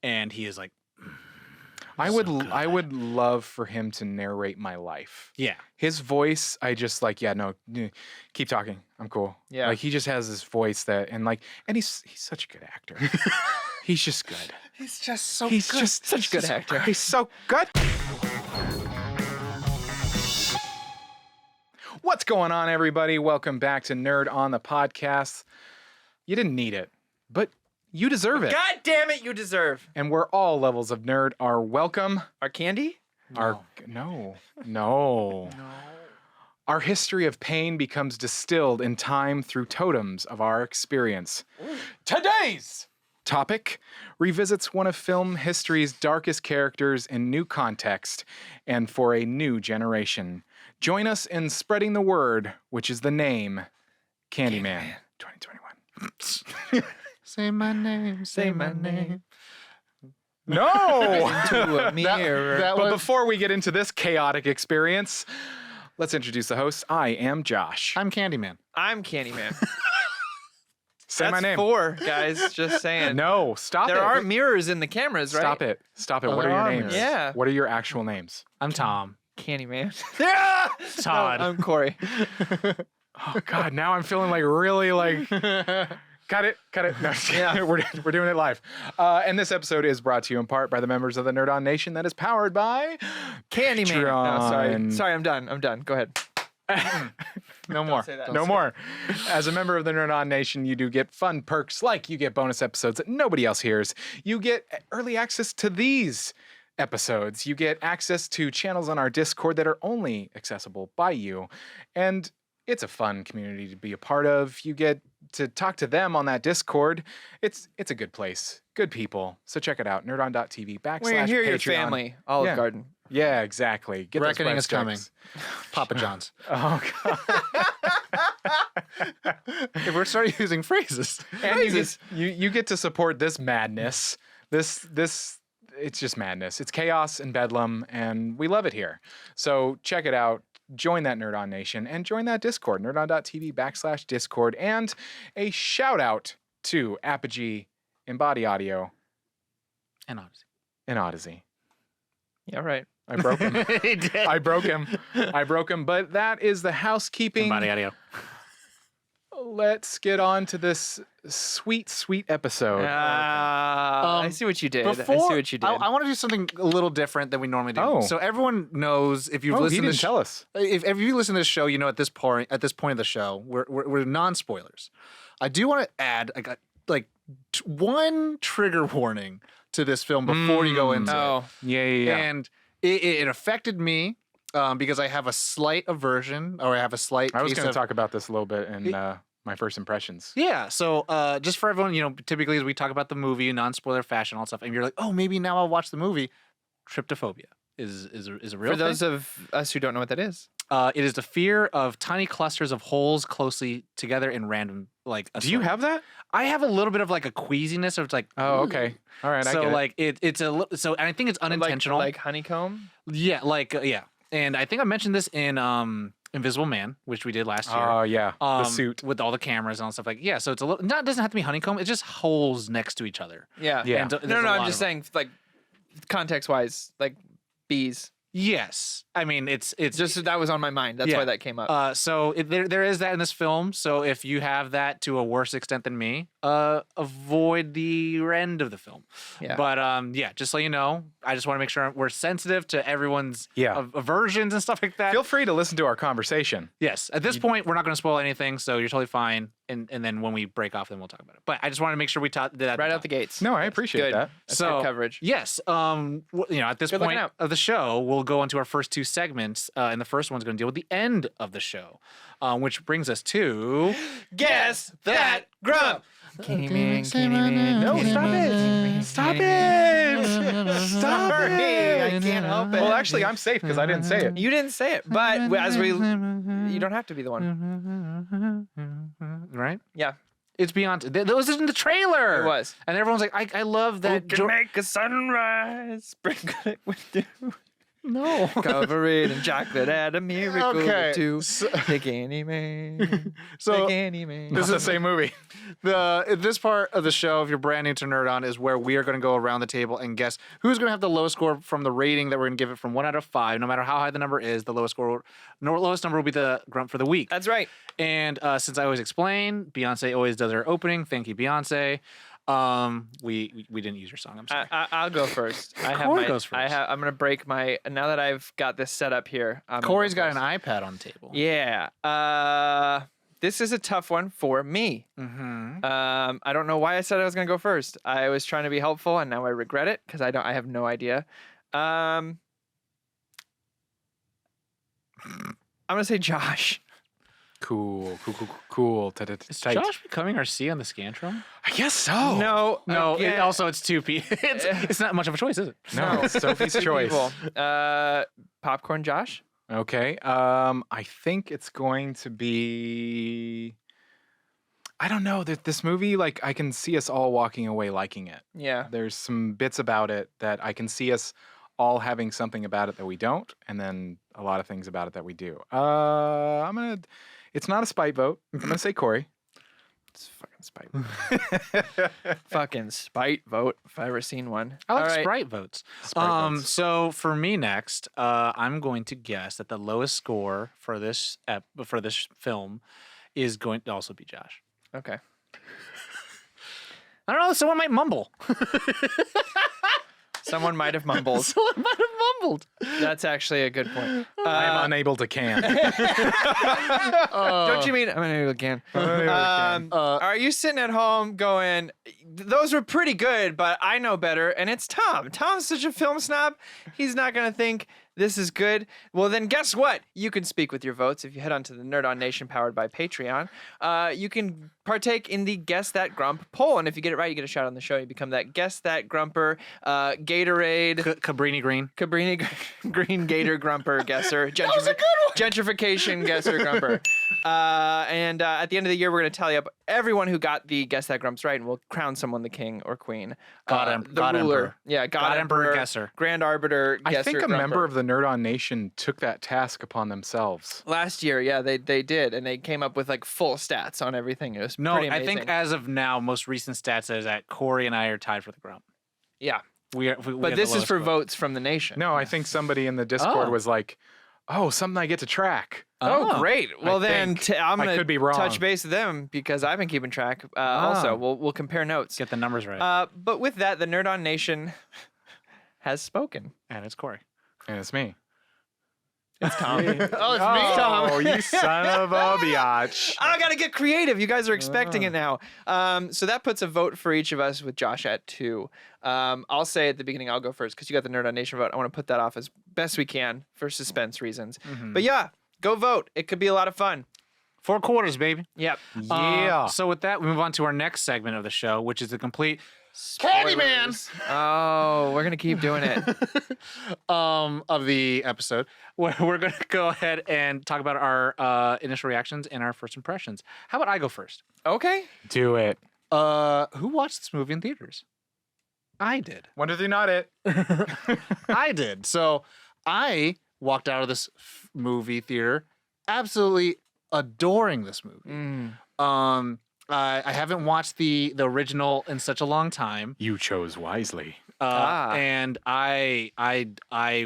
and he is like, I would love for him to narrate my life. yeah. His voice, I just like, keep talking. I'm cool. Yeah. Like he just has this voice and he's such a good actor. He's just good. He's just so He's good. just such a good actor. He's so good. What's going on, everybody? Welcome back to Nerd on the Podcast. You didn't need it, but you deserve it. God damn it, you deserve. And where all levels of nerd are welcome. Our candy? No. Our history of pain becomes distilled in time through totems of our experience. Today's topic revisits one of film history's darkest characters in new context and for a new generation. Join us in spreading the word, which is the name Candyman 2021. Say my name, say my name. No! Into a mirror. But before we get into this chaotic experience, let's introduce the host. I am Josh. I'm Candyman. I'm Candyman. Say That's my name. 4, guys. Just saying. No, stop it. There are mirrors in the cameras, right? Stop it. Oh, What are there your are names? mirrors. Yeah. What are your actual names? I'm Tom. Candyman. Yeah! Todd. No, I'm Corey. Oh, God. Now I'm feeling like really like... Cut it. No, Yeah. we're doing it live. And this episode is brought to you in part by the members of the Nerd On Nation that is powered by Candyman. No, Patreon. sorry, I'm done. Go ahead. No more. say that. No more. As a member of the Nerd On Nation, you do get fun perks like you get bonus episodes that nobody else hears. You get early access to these episodes. You get access to channels on our Discord that are only accessible by you. And it's a fun community to be a part of. You get to talk to them on that Discord. It's a good place. Good people. So check it out. nerdon.tv/Patreon. When you're here, your family. Olive Yeah. Garden. Yeah, exactly. Get those Reckoning is coming. breadsticks. Papa John's. Oh, God. If we're starting using phrases. And you get to support this madness. This it's just madness. It's chaos and bedlam, and we love it here. So check it out. Join that Nerd On Nation and join that Discord, nerdon.tv/Discord. And a shout out to Apogee, Embody Audio, And Odyssey. and Odyssey. Yeah, right. I broke him. He did. I broke him. But that is the housekeeping. Body audio. Let's get on to this sweet episode. I see what you did. Before, I see what you did. I want to do something a little different than we normally do. Oh. So everyone knows if you've Oh, he listened to didn't tell us. If you listen to this show, you know at this point of the show, we're non-spoilers. I do want to add one trigger warning to this film before you go into it. Yeah. And it affected me because I have a slight aversion, or I have a slight. I was case going to of- talk about this a little bit in my first impressions. Yeah. So just for everyone, typically as we talk about the movie, non-spoiler fashion, all that stuff, and you're like, oh, maybe now I'll watch the movie. Tryptophobia is a real For those thing. of us who don't know what that is. It is the fear of tiny clusters of holes closely together in random Do you have that? I have a little bit of like a queasiness of like. Oh, okay. All right. So I get it. it's and I think it's unintentional. Like honeycomb? Yeah, yeah. And I think I mentioned this in Invisible Man, which we did last year. Oh, yeah. The suit. with all the cameras and all stuff so it's a little. It doesn't have to be honeycomb. It's just holes next to each other. Yeah. Yeah. And No, there's a I'm lot just of them. saying, like, context-wise, like, bees. Yes, I mean it's Just that was on my mind. That's Yeah. why that came up. So there is that in this film. So if you have that to a worse extent than me, avoid the end of the film. Yeah. But just so you know, I just want to make sure we're sensitive to everyone's aversions and stuff like that. Feel free to listen to our conversation. Yes. At this point, we're not going to spoil anything, so you're totally fine. And then when we break off, then we'll talk about it. But I just want to make sure we did that right out the gates. No, I appreciate Good. that. That's So good coverage. Yes. At this Good looking point out. of the show, we'll go into our first two segments, and the first one's going to deal with the end of the show, which brings us to Guess that grump. Candyman. No, stop it. Stop it. Stop Sorry, it. I can't help it. Well, actually, I'm safe because I didn't say it. You didn't say it, but you don't have to be the one. right. Yeah. It's beyond. That was in the trailer. It was. and everyone's like, I love that. Who can make a sunrise, sprinkle it with dew. No. Cover it in chocolate, add a miracle Okay, or two. so- The Candyman. So- the Candyman. This is the same movie. This part of the show, if you're brand new to Nerd On, is where we are going to go around the table and guess who's going to have the lowest score from the rating that we're going to give it from 1 out of 5. No matter how high the number is, the lowest number will be the grump for the week. That's right. And since I always explain, Beyonce always does her opening. Thank you, Beyonce. We didn't use your song. I'm sorry. I'll go first. Corey goes first. I'm gonna break my. Now that I've got this set up here, Corey's got an iPad on the table. Yeah. This is a tough one for me. Mm-hmm. I don't know why I said I was gonna go first. I was trying to be helpful, and now I regret it because I have no idea. I'm gonna say Josh. Cool. Is Josh becoming our C on the Scantron? I guess so. No. No. again, Also, it's 2P. It's not much of a choice, is it? No, it's Sophie's two choice. people. Popcorn Josh. Okay. I think it's going to be. I don't know. This movie, like, I can see us all walking away liking it. Yeah. There's some bits about it that I can see us all having something about it that we don't, and then a lot of things about it that we do. It's not a spite vote. I'm gonna say Corey. It's fucking spite. Fucking spite vote if I ever seen one. I like All right. Sprite votes. Sprite votes. So for me next, I'm going to guess that the lowest score for this film is going to also be Josh. Okay. I don't know. Someone might mumble. Someone might have mumbled. Someone might have mumbled. That's actually a good point. I am unable to can. Don't you mean I'm unable to can? Are you sitting at home going, those were pretty good, but I know better, and it's Tom. Tom's such a film snob. He's not going to think this is good. Well, then guess what? You can speak with your votes if you head on to the Nerd On Nation powered by Patreon. You can partake in the Guess That Grump poll, and if you get it right, you get a shout on the show. You become that Guess That Grumper, Gatorade, Cabrini Green. Cabrini Green Gator Grumper guesser. Gentrification guesser Grumper. And at the end of the year, we're going to tally up everyone who got the Guess That Grumps right, and we'll crown someone the king or queen. God ruler. Emperor. Yeah, God Emperor guesser. Grand Arbiter guesser. I think a Grumper. member of the Nerd On Nation took that task upon themselves. Last year, yeah, they did, and they came up with like full stats on everything. It was No, pretty I amazing. think as of now, most recent stats is that Corey and I are tied for the grump. Yeah, We but have this the is for lowest score. votes from the nation. No, I think somebody in the Discord Oh. was like, "Oh, something I get to track." Oh, Oh. great. Well, then think. I'm I going could be to wrong. touch base with them because I've been keeping track. Also, we'll compare notes. Get the numbers right. But with that, the Nerd On Nation has spoken. And it's Corey. And it's me. It's Tom. Oh, it's Oh, you son of a biatch. I gotta get creative. You guys are expecting it now. So that puts a vote for each of us with Josh at 2. I'll say at the beginning, I'll go first because you got the Nerd On Nation vote. I want to put that off as best we can for suspense reasons. But yeah, go vote. It could be a lot of fun. 4 quarters, baby. Yep. Yeah. So with that, we move on to our next segment of the show, which is the complete Spoilers. Oh, we're gonna keep doing it. of the episode, where we're going to go ahead and talk about our initial reactions and our first impressions. How about I go first? Okay. Do it. Who watched this movie in theaters? I did. Wonder if you're not it. I did. So I walked out of this movie theater absolutely adoring this movie. I haven't watched the original in such a long time. You chose wisely. And I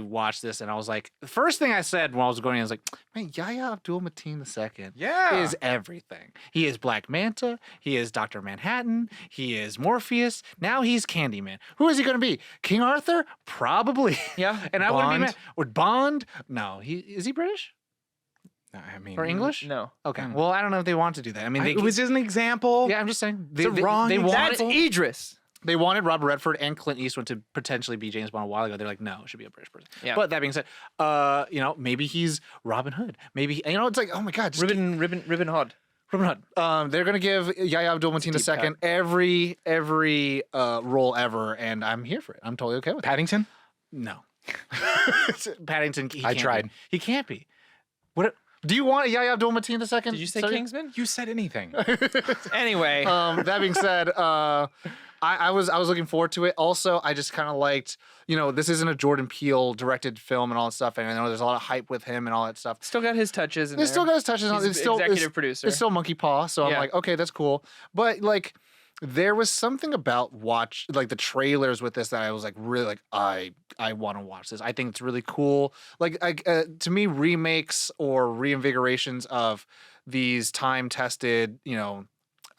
watched this and I was like, the first thing I said when I was going in, I was like, man, Yahya Abdul-Mateen II Yeah. is everything. He is Black Manta. He is Dr. Manhattan. He is Morpheus. Now he's Candyman. Who is he going to be? King Arthur? Probably. Yeah. And I wouldn't be Bond? mad. Or Bond? No. Is he British? I mean, Or English? No. Okay. Well, I don't know if they want to do that. I mean, it was just an example. yeah, I'm just saying. It's a wrong they That's wanted, Idris. they wanted Robert Redford and Clint Eastwood to potentially be James Bond a while ago. They're like, no, it should be a British person. Yeah. But that being said, maybe he's Robin Hood. Maybe it's like, oh my God, just Ribbon Hood. Robin Hood. They're gonna give Yahya Abdul-Mateen II every role ever, and I'm here for it. I'm totally okay with it. Paddington? No, Paddington. I tried. He can't be. What? Do you want Yahya Abdul-Mateen II? Did you say Sorry? Kingsman? You said anything. Anyway. That being said, I was looking forward to it. Also, I just kind of liked, this isn't a Jordan Peele directed film and all that stuff, and I know there's a lot of hype with him and all that stuff. Still got his touches in He's still got his touches. He's It's still executive producer. It's still Monkey Paw, so I'm Yeah. like, okay, that's cool. But like, there was something about the trailers with this that I was like, really like, I want to watch this. I think it's really cool. Like, to me, remakes or reinvigorations of these time-tested,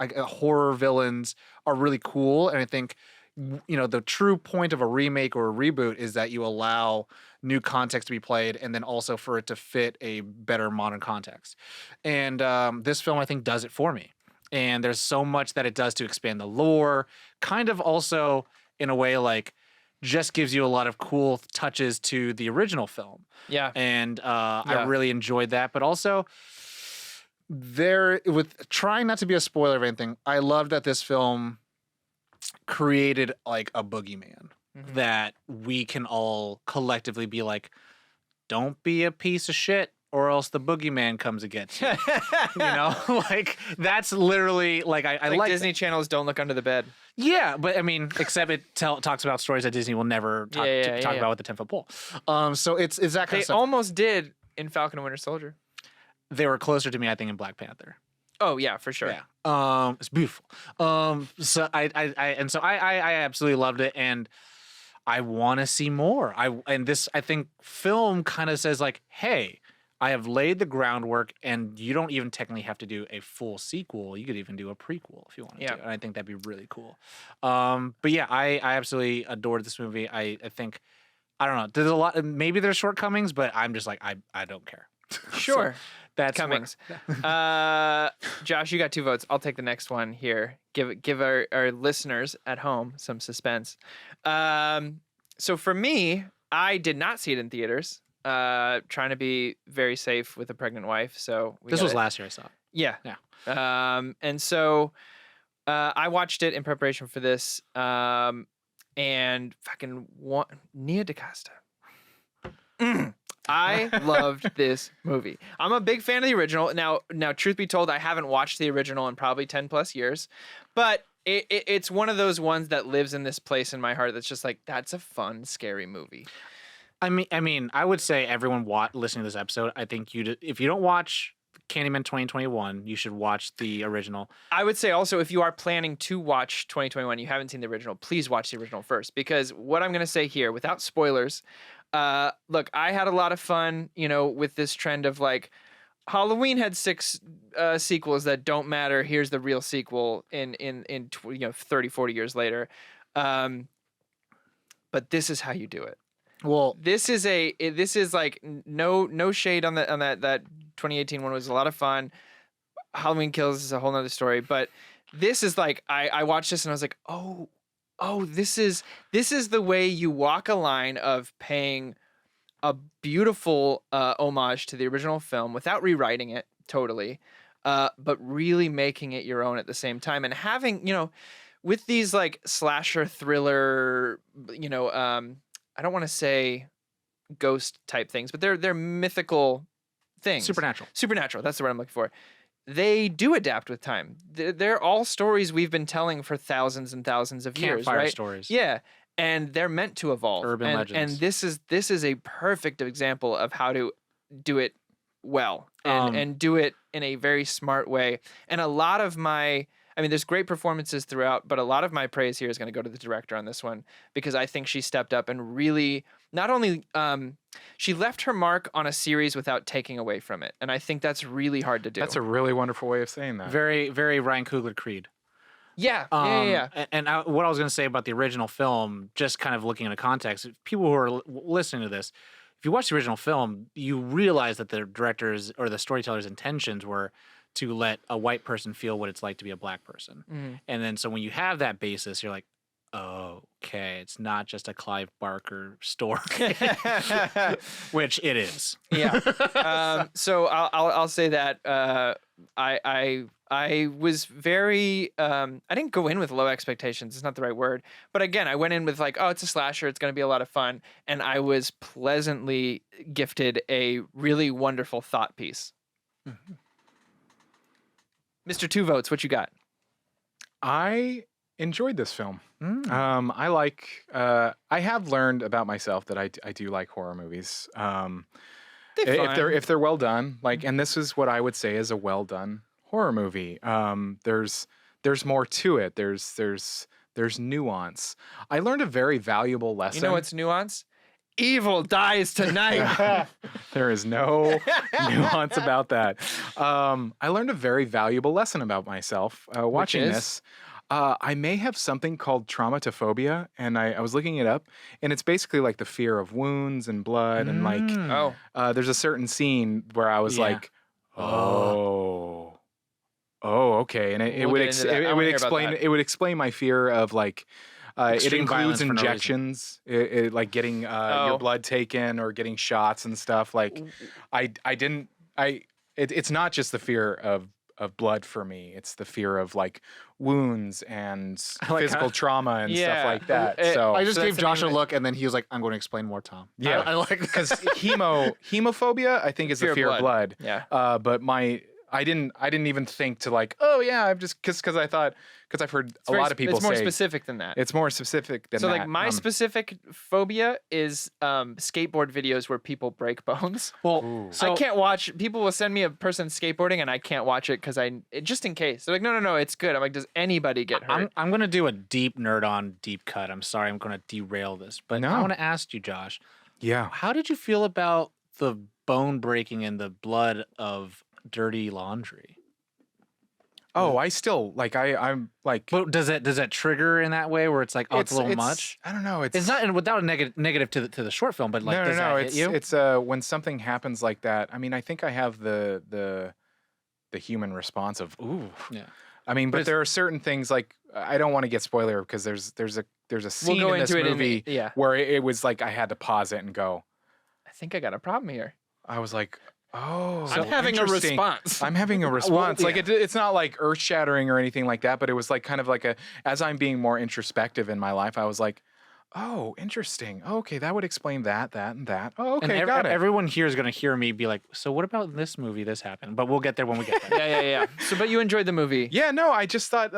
horror villains are really cool. And I think, the true point of a remake or a reboot is that you allow new context to be played and then also for it to fit a better modern context. And this film, I think, does it for me. And there's so much that it does to expand the lore, kind of also in a way like just gives you a lot of cool touches to the original film. Yeah. And I really enjoyed that. But also, with trying not to be a spoiler of anything, I love that this film created like a boogeyman that we can all collectively be like, don't be a piece of shit or else the boogeyman comes and gets you. Like that's literally like I like Disney Channel's Don't Look Under the Bed. Yeah, but I mean, except it talks about stories that Disney will never talk about with the 10-foot pole. So it's that kind They of stuff. almost did in Falcon and Winter Soldier. They were closer to me, I think, in Black Panther. Oh yeah, for sure. Yeah. It's beautiful. So I absolutely loved it, and I want to see more. I think film kind of says like, hey, I have laid the groundwork, and you don't even technically have to do a full sequel. You could even do a prequel if you wanted to, and I think that'd be really cool. But yeah, I absolutely adored this movie. I think, I don't know, there's a lot. Maybe there's shortcomings, but I'm just like I don't care. Sure. So that's Cummings. Josh, you got 2 votes. I'll take the next one here. Give our listeners at home some suspense. So for me, I did not see it in theaters. Trying to be very safe with a pregnant wife. So this was last year I saw it. Yeah. Yeah. And so I watched it in preparation for this. And fucking Nia DaCosta. I loved this movie. I'm a big fan of the original. Now, truth be told, I haven't watched the original in probably 10 plus years, but it's one of those ones that lives in this place in my heart that's just like, that's a fun, scary movie. I mean, I would say everyone listening to this episode, I think if you don't watch Candyman 2021, you should watch the original. I would say also, if you are planning to watch 2021, you haven't seen the original, please watch the original first, because what I'm going to say here, without spoilers, look, I had a lot of fun, with this trend of like, Halloween had 6 sequels that don't matter. Here's the real sequel in 30, 40 years later. But this is how you do it. Well, this is like no shade on that 2018 one. Was a lot of fun. Halloween Kills is a whole nother story, but this is like I watched this and I was like, oh, this is the way you walk a line of paying a beautiful homage to the original film without rewriting it totally, but really making it your own at the same time, and having with these like slasher thriller, I don't want to say ghost type things, but they're mythical things. Supernatural. That's the word I'm looking for. They do adapt with time. They're all stories we've been telling for thousands and thousands of years, campfire right? stories. Yeah, and they're meant to evolve. Urban legends. And this is a perfect example of how to do it well and do it in a very smart way. And a lot of there's great performances throughout, but a lot of my praise here is going to go to the director on this one, because I think she stepped up and really not only she left her mark on a series without taking away from it. And I think that's really hard to do. That's a really wonderful way of saying that. Very, very Ryan Coogler Creed. Yeah. And what I was going to say about the original film, just kind of looking into context, people who are listening to this, if you watch the original film, you realize that the director's or the storyteller's intentions were to let a white person feel what it's like to be a black person. Mm. And then so when you have that basis, you're like, oh, okay, it's not just a Clive Barker story, which it is. Yeah. So I'll say that I was very I didn't go in with low expectations. It's not the right word, but again, I went in with like, oh, it's a slasher. It's going to be a lot of fun, and I was pleasantly gifted a really wonderful thought piece. Mm-hmm. Mr. 2 Votes, what you got? I enjoyed this film. I have learned about myself that I do like horror movies. If they're well done, and this is what I would say is a well done horror movie. There's more to it. There's nuance. I learned a very valuable lesson. You know what's nuance? Evil dies tonight. There is no nuance about that. I learned a very valuable lesson about myself watching this. I may have something called traumatophobia, and I was looking it up, and it's basically like the fear of wounds and blood, and there's a certain scene where I was like, oh, okay, and it would explain my fear of it includes injections, like getting your blood taken or getting shots and stuff. It's not just the fear of blood for me. It's the fear of wounds and physical trauma and stuff like that. I just gave Josh a look, and then he was like, "I'm going to explain more, Tom." Yeah, I like because hemophobia, I think, is the fear of blood. Yeah, but I didn't even think to I'm just because I've heard a lot of people say it's more specific than that. It's more specific than that. So my specific phobia is skateboard videos where people break bones. Well, so I can't watch. People will send me a person skateboarding and I can't watch it because just in case. They're like, no, it's good. I'm like, does anybody get hurt? I'm gonna do a deep nerd on deep cut. I'm sorry, I'm gonna derail this, but I want to ask you, Josh. Yeah. How did you feel about the bone breaking and the blood of dirty laundry? Oh, I still I'm like. But does that trigger in that way where it's like, it's a little much? I don't know. It's not without a negative to the short film, but does that hit you? It's when something happens like that. I mean, I think I have the human response of ooh. Yeah. I mean, but there are certain things I don't want to get spoiler because there's a scene in this movie where it was like I had to pause it and go, I think I got a problem here. I was like, oh, I'm having a response. I'm having a response. It's not like earth shattering or anything like that, but it was kind of as I'm being more introspective in my life, I was like, oh, interesting. Okay, that would explain that, and that. Oh, okay, and got it. Everyone here is going to hear me be like, so what about in this movie this happened? But we'll get there when we get there. Yeah. So, but you enjoyed the movie. Yeah, no, I just thought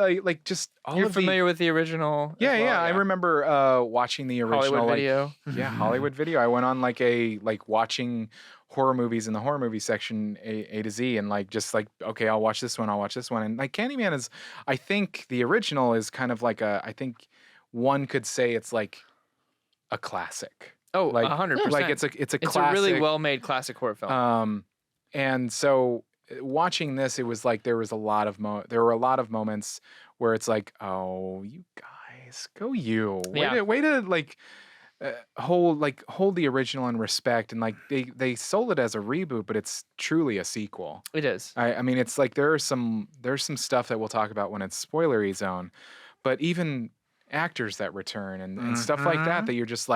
just all You're familiar with the original? Yeah. I remember watching the original Hollywood Video. Yeah, Hollywood Video. I went on watching horror movies in the horror movie section A to Z, and okay, I'll watch this one, and Candyman is, I think the original is kind of I think one could say it's a classic. Oh, 100%. It's a classic. It's a really well-made classic horror film. And so watching this, it was there was a lot of there were a lot of moments where it's oh, you guys, go you. Way to hold the original in respect, and they sold it as a reboot, but it's truly a sequel. It is. I mean, it's there's some stuff that we'll talk about when it's spoilery zone, but even actors that return and stuff like that you're just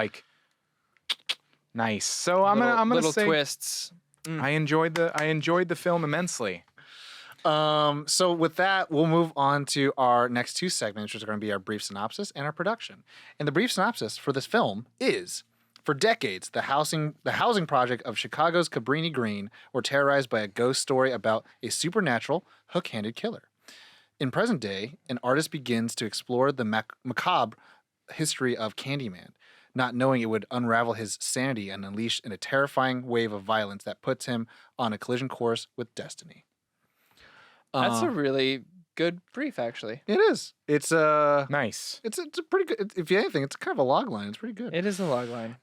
nice. So I'm gonna say twists. I enjoyed the film immensely. So with that, we'll move on to our next two segments, which are going to be our brief synopsis and our production. And the brief synopsis for this film is: for decades, the housing project of Chicago's Cabrini Green were terrorized by a ghost story about a supernatural, hook-handed killer. In present day, an artist begins to explore the macabre history of Candyman, not knowing it would unravel his sanity and unleash a terrifying wave of violence that puts him on a collision course with destiny. That's a really good brief, actually. It is. It's nice. It's a pretty good. If anything, it's kind of a log line. It's pretty good. It is a log line.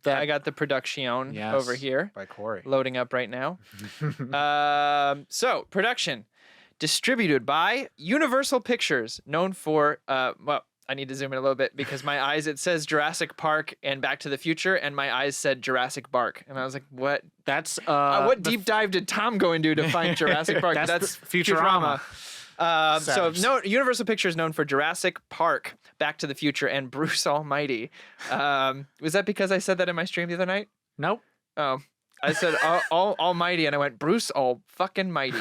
That I got the production over here by Corey loading up right now. So production distributed by Universal Pictures, known for I need to zoom in a little bit because my eyes, it says Jurassic Park and Back to the Future, and my eyes said Jurassic Bark. And I was like, what? That's what deep dive did Tom go into to find Jurassic Park? That's Futurama. Universal Pictures known for Jurassic Park, Back to the Future, and Bruce Almighty. Was that because I said that in my stream the other night? Nope. Oh. I said Almighty, and I went Bruce all fucking mighty.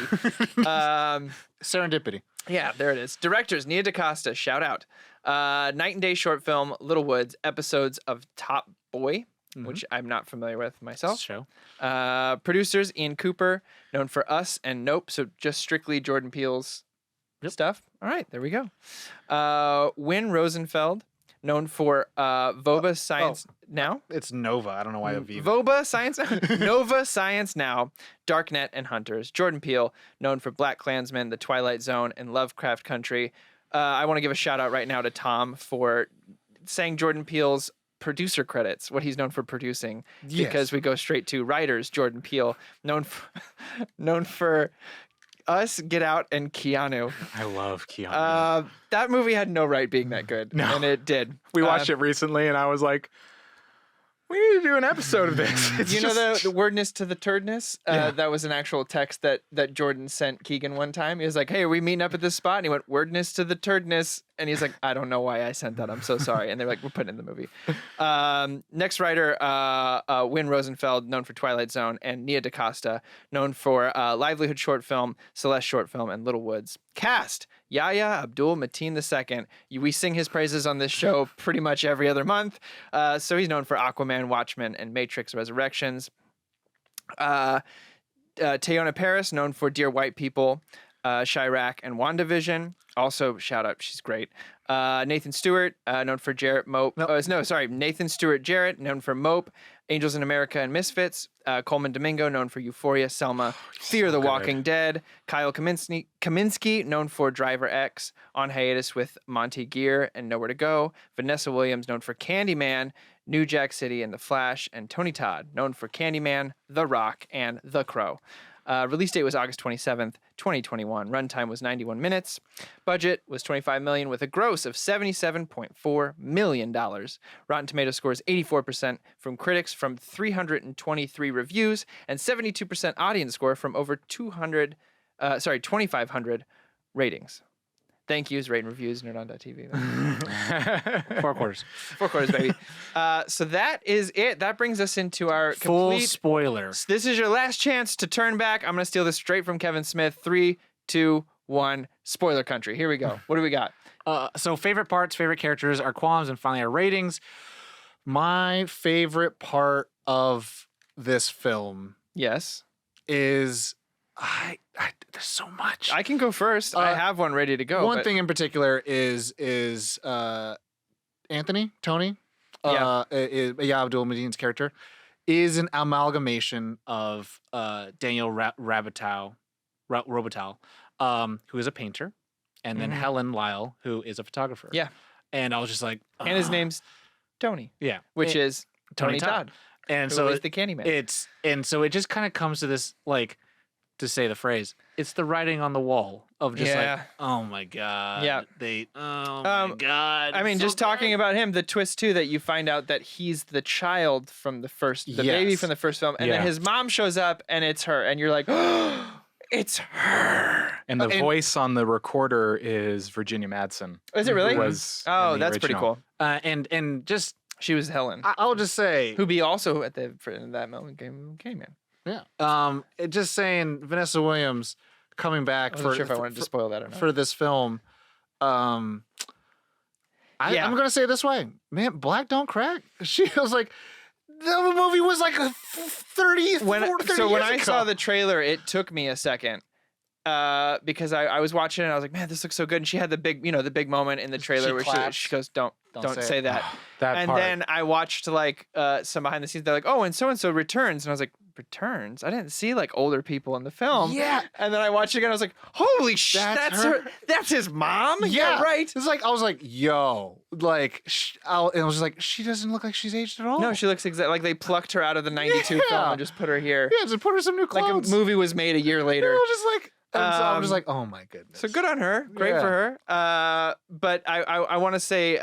Serendipity. Yeah, there it is. Directors, Nia DaCosta, shout out. Night and Day short film, Little Woods, episodes of Top Boy, which I'm not familiar with myself. Show. Producers, Ian Cooper, known for Us and Nope, so just strictly Jordan Peele's stuff. All right, there we go. Wynn Rosenfeld, known for Voba Science Now. It's Nova. I don't know why Aviva. Voba Science Nova Science Now, Darknet and Hunters. Jordan Peele, known for Black Klansman, The Twilight Zone, and Lovecraft Country. I want to give a shout out right now to Tom for saying Jordan Peele's producer credits, what he's known for producing, because we go straight to writers. Jordan Peele, known for Us, Get Out, and Keanu. I love Keanu. That movie had no right being that good, and it did. We watched it recently, and I was like, we need to do an episode of this. It's know the wordness to the turdness? That was an actual text that Jordan sent Keegan one time. He was like, hey, are we meeting up at this spot? And he went, wordness to the turdness. And he's like, I don't know why I sent that. I'm so sorry. And they're like, we're putting it in the movie. Next writer, Wynn Rosenfeld, known for Twilight Zone, and Nia DaCosta, known for Livelihood short film, Celeste short film, and Little Woods. Cast, Yahya Abdul-Mateen II. We sing his praises on this show pretty much every other month. So he's known for Aquaman, Watchmen, and Matrix Resurrections. Teyona Paris, known for Dear White People, Chirac, and WandaVision. Also, shout out, she's great. Nathan Stewart, known for Jarrett Mope. Nathan Stewart Jarrett, known for Mope, Angels in America, and Misfits. Coleman Domingo, known for Euphoria, Selma, Fear the Walking Dead. Kyle Kaminsky, known for Driver X, on hiatus with Monty Gear and Nowhere to Go. Vanessa Williams, known for Candyman, New Jack City, and The Flash. And Tony Todd, known for Candyman, The Rock, and The Crow. Release date was August 27th, 2021. Runtime was 91 minutes. Budget was $25 million with a gross of $77.4 million. Rotten Tomatoes scores 84% from critics from 323 reviews and 72% audience score from over 2,500 ratings. Thank yous, rate and reviews, nerdon.tv. 4 quarters. 4 quarters, baby. So that is it. That brings us into our Full complete spoiler. This is your last chance to turn back. I'm going to steal this straight from Kevin Smith. 3, 2, 1, spoiler country. Here we go. What do we got? So favorite parts, favorite characters, our qualms, and finally our ratings. My favorite part of this film Yes. is there's so much. I can go first. I have one ready to go. One thing in particular is Tony, Abdul-Mateen's character, is an amalgamation of Daniel Robital, who is a painter, and then Helen Lyle, who is a photographer. Yeah. And I was just like, and his name's Tony. Yeah. Which is Tony Todd. And who so is the Candyman. So it just kind of comes to this, like, to say the phrase, it's the writing on the wall of just like, oh my God. Yeah. My God. I mean, just talking about him, the twist too, that you find out that he's the child from the baby from the first film, and then his mom shows up and it's her, and you're like, oh, it's her. And the voice on the recorder is Virginia Madsen. Is it really? Oh, that's pretty cool. And just, she was Helen. I'll just say, who be also at in that moment came in. Yeah. Just saying, Vanessa Williams coming back I wasn't sure if I wanted to spoil that or not. For this film. I'm gonna say it this way, man. Black don't crack. She was like, the movie was like 30 years when I ago. saw the trailer, it took me a second. Because I was watching it and I was like, man, this looks so good. And she had the big moment in the trailer where she goes, don't say that. That part. Then I watched like some behind the scenes. They're like, oh, and so returns. And I was like, returns? I didn't see like older people in the film. Yeah. And then I watched it again. I was like, holy shit, that's her. That's his mom? Yeah, right. It's like, I was like, yo, like, and I was just like, she doesn't look like she's aged at all. No, she looks exactly like they plucked her out of the 92 film and just put her here. Yeah, just put her some new clothes. Like a movie was made a year later. I was just like, so I'm just like, oh my goodness. So good on her. Great for her. But I want to say,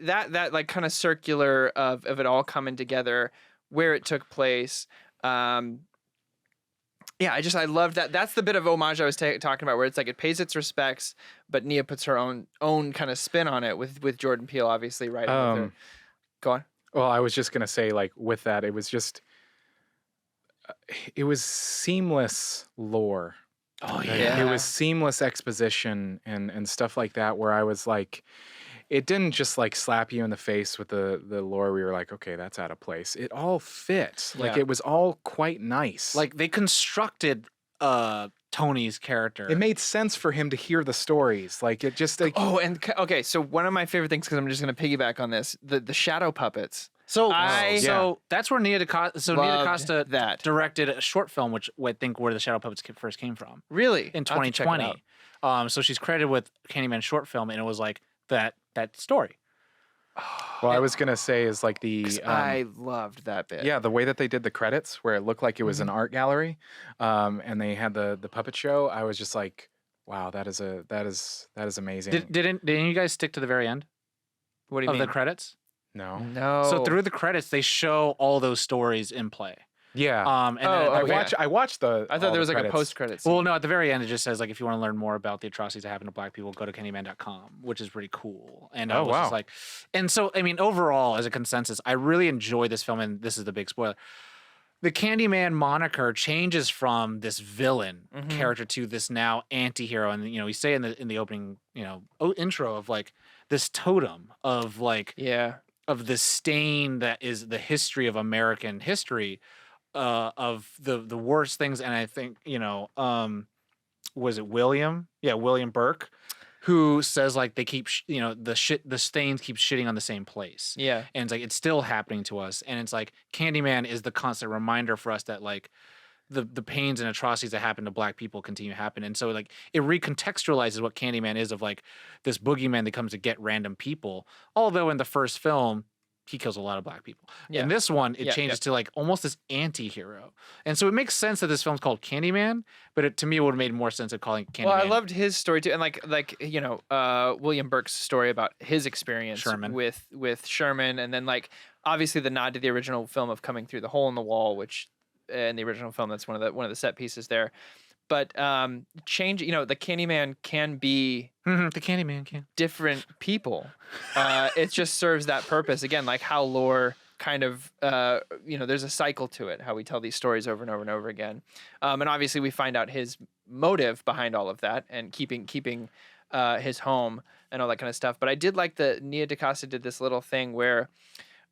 that like kind of circular of it all coming together, where it took place. I love that. That's the bit of homage I was talking about, where it's like it pays its respects, but Nia puts her own kind of spin on it with Jordan Peele, obviously, right? Go on. Well, I was just gonna say, like, with that, it was just. It was seamless lore. Oh yeah. It was seamless exposition and stuff like that, where I was like, it didn't just like slap you in the face with the lore where you're like, okay, that's out of place. It all fit. Like it was all quite nice. Like they constructed a Tony's character. It made sense for him to hear the stories. Like it just like okay. So one of my favorite things, because I'm just going to piggyback on this, the shadow puppets. So yeah. that's where Nia DaCosta. So Nia DaCosta that. directed a short film, which I think where the shadow puppets first came from. Really? In I'll have to check it 2020. So she's credited with Candyman short film, and it was like that story. Well, I was gonna say is like the I loved that bit. yeah, the way that they did the credits, where it looked like it was an art gallery, and they had the puppet show. I was just like, wow, that is amazing. Did any of you guys stick to the very end What do you of mean? the credits? No. No. So through the credits, they show all those stories in play. Yeah. And then Oh, okay. I watched the. I thought there was like a post credits. well, no, at the very end, it just says like if you want to learn more about the atrocities that happen to Black people, go to Candyman.com, which is pretty cool. And I was just like, and so I mean, overall, as a consensus, I really enjoy this film, and this is the big spoiler. The Candyman moniker changes from this villain character to this now anti-hero, and we say in the opening intro of like this totem of like of this stain that is the history of American history. Of the worst things, and I think was it William? Yeah, William Burke, who says like they keep the stains keep shitting on the same place. Yeah, and it's like it's still happening to us, and it's like Candyman is the constant reminder for us that like the pains and atrocities that happen to Black people continue to happen, and so like it recontextualizes what Candyman is of like this boogeyman that comes to get random people. Although in the first film, he kills a lot of Black people. Yeah. In this one, it changes to like almost this anti-hero. And so it makes sense that this film's called Candyman, but to me, it would have made more sense of calling it Candyman. Well, I loved his story too. And William Burke's story about his experience with Sherman. And then like, obviously the nod to the original film of coming through the hole in the wall, which in the original film, that's one of the set pieces there. But the Candyman can be the Candyman can different people. It just serves that purpose again, like how lore kind of there's a cycle to it. How we tell these stories over and over and over again, and obviously we find out his motive behind all of that and keeping his home and all that kind of stuff. But I did like the Nia DaCosta did this little thing where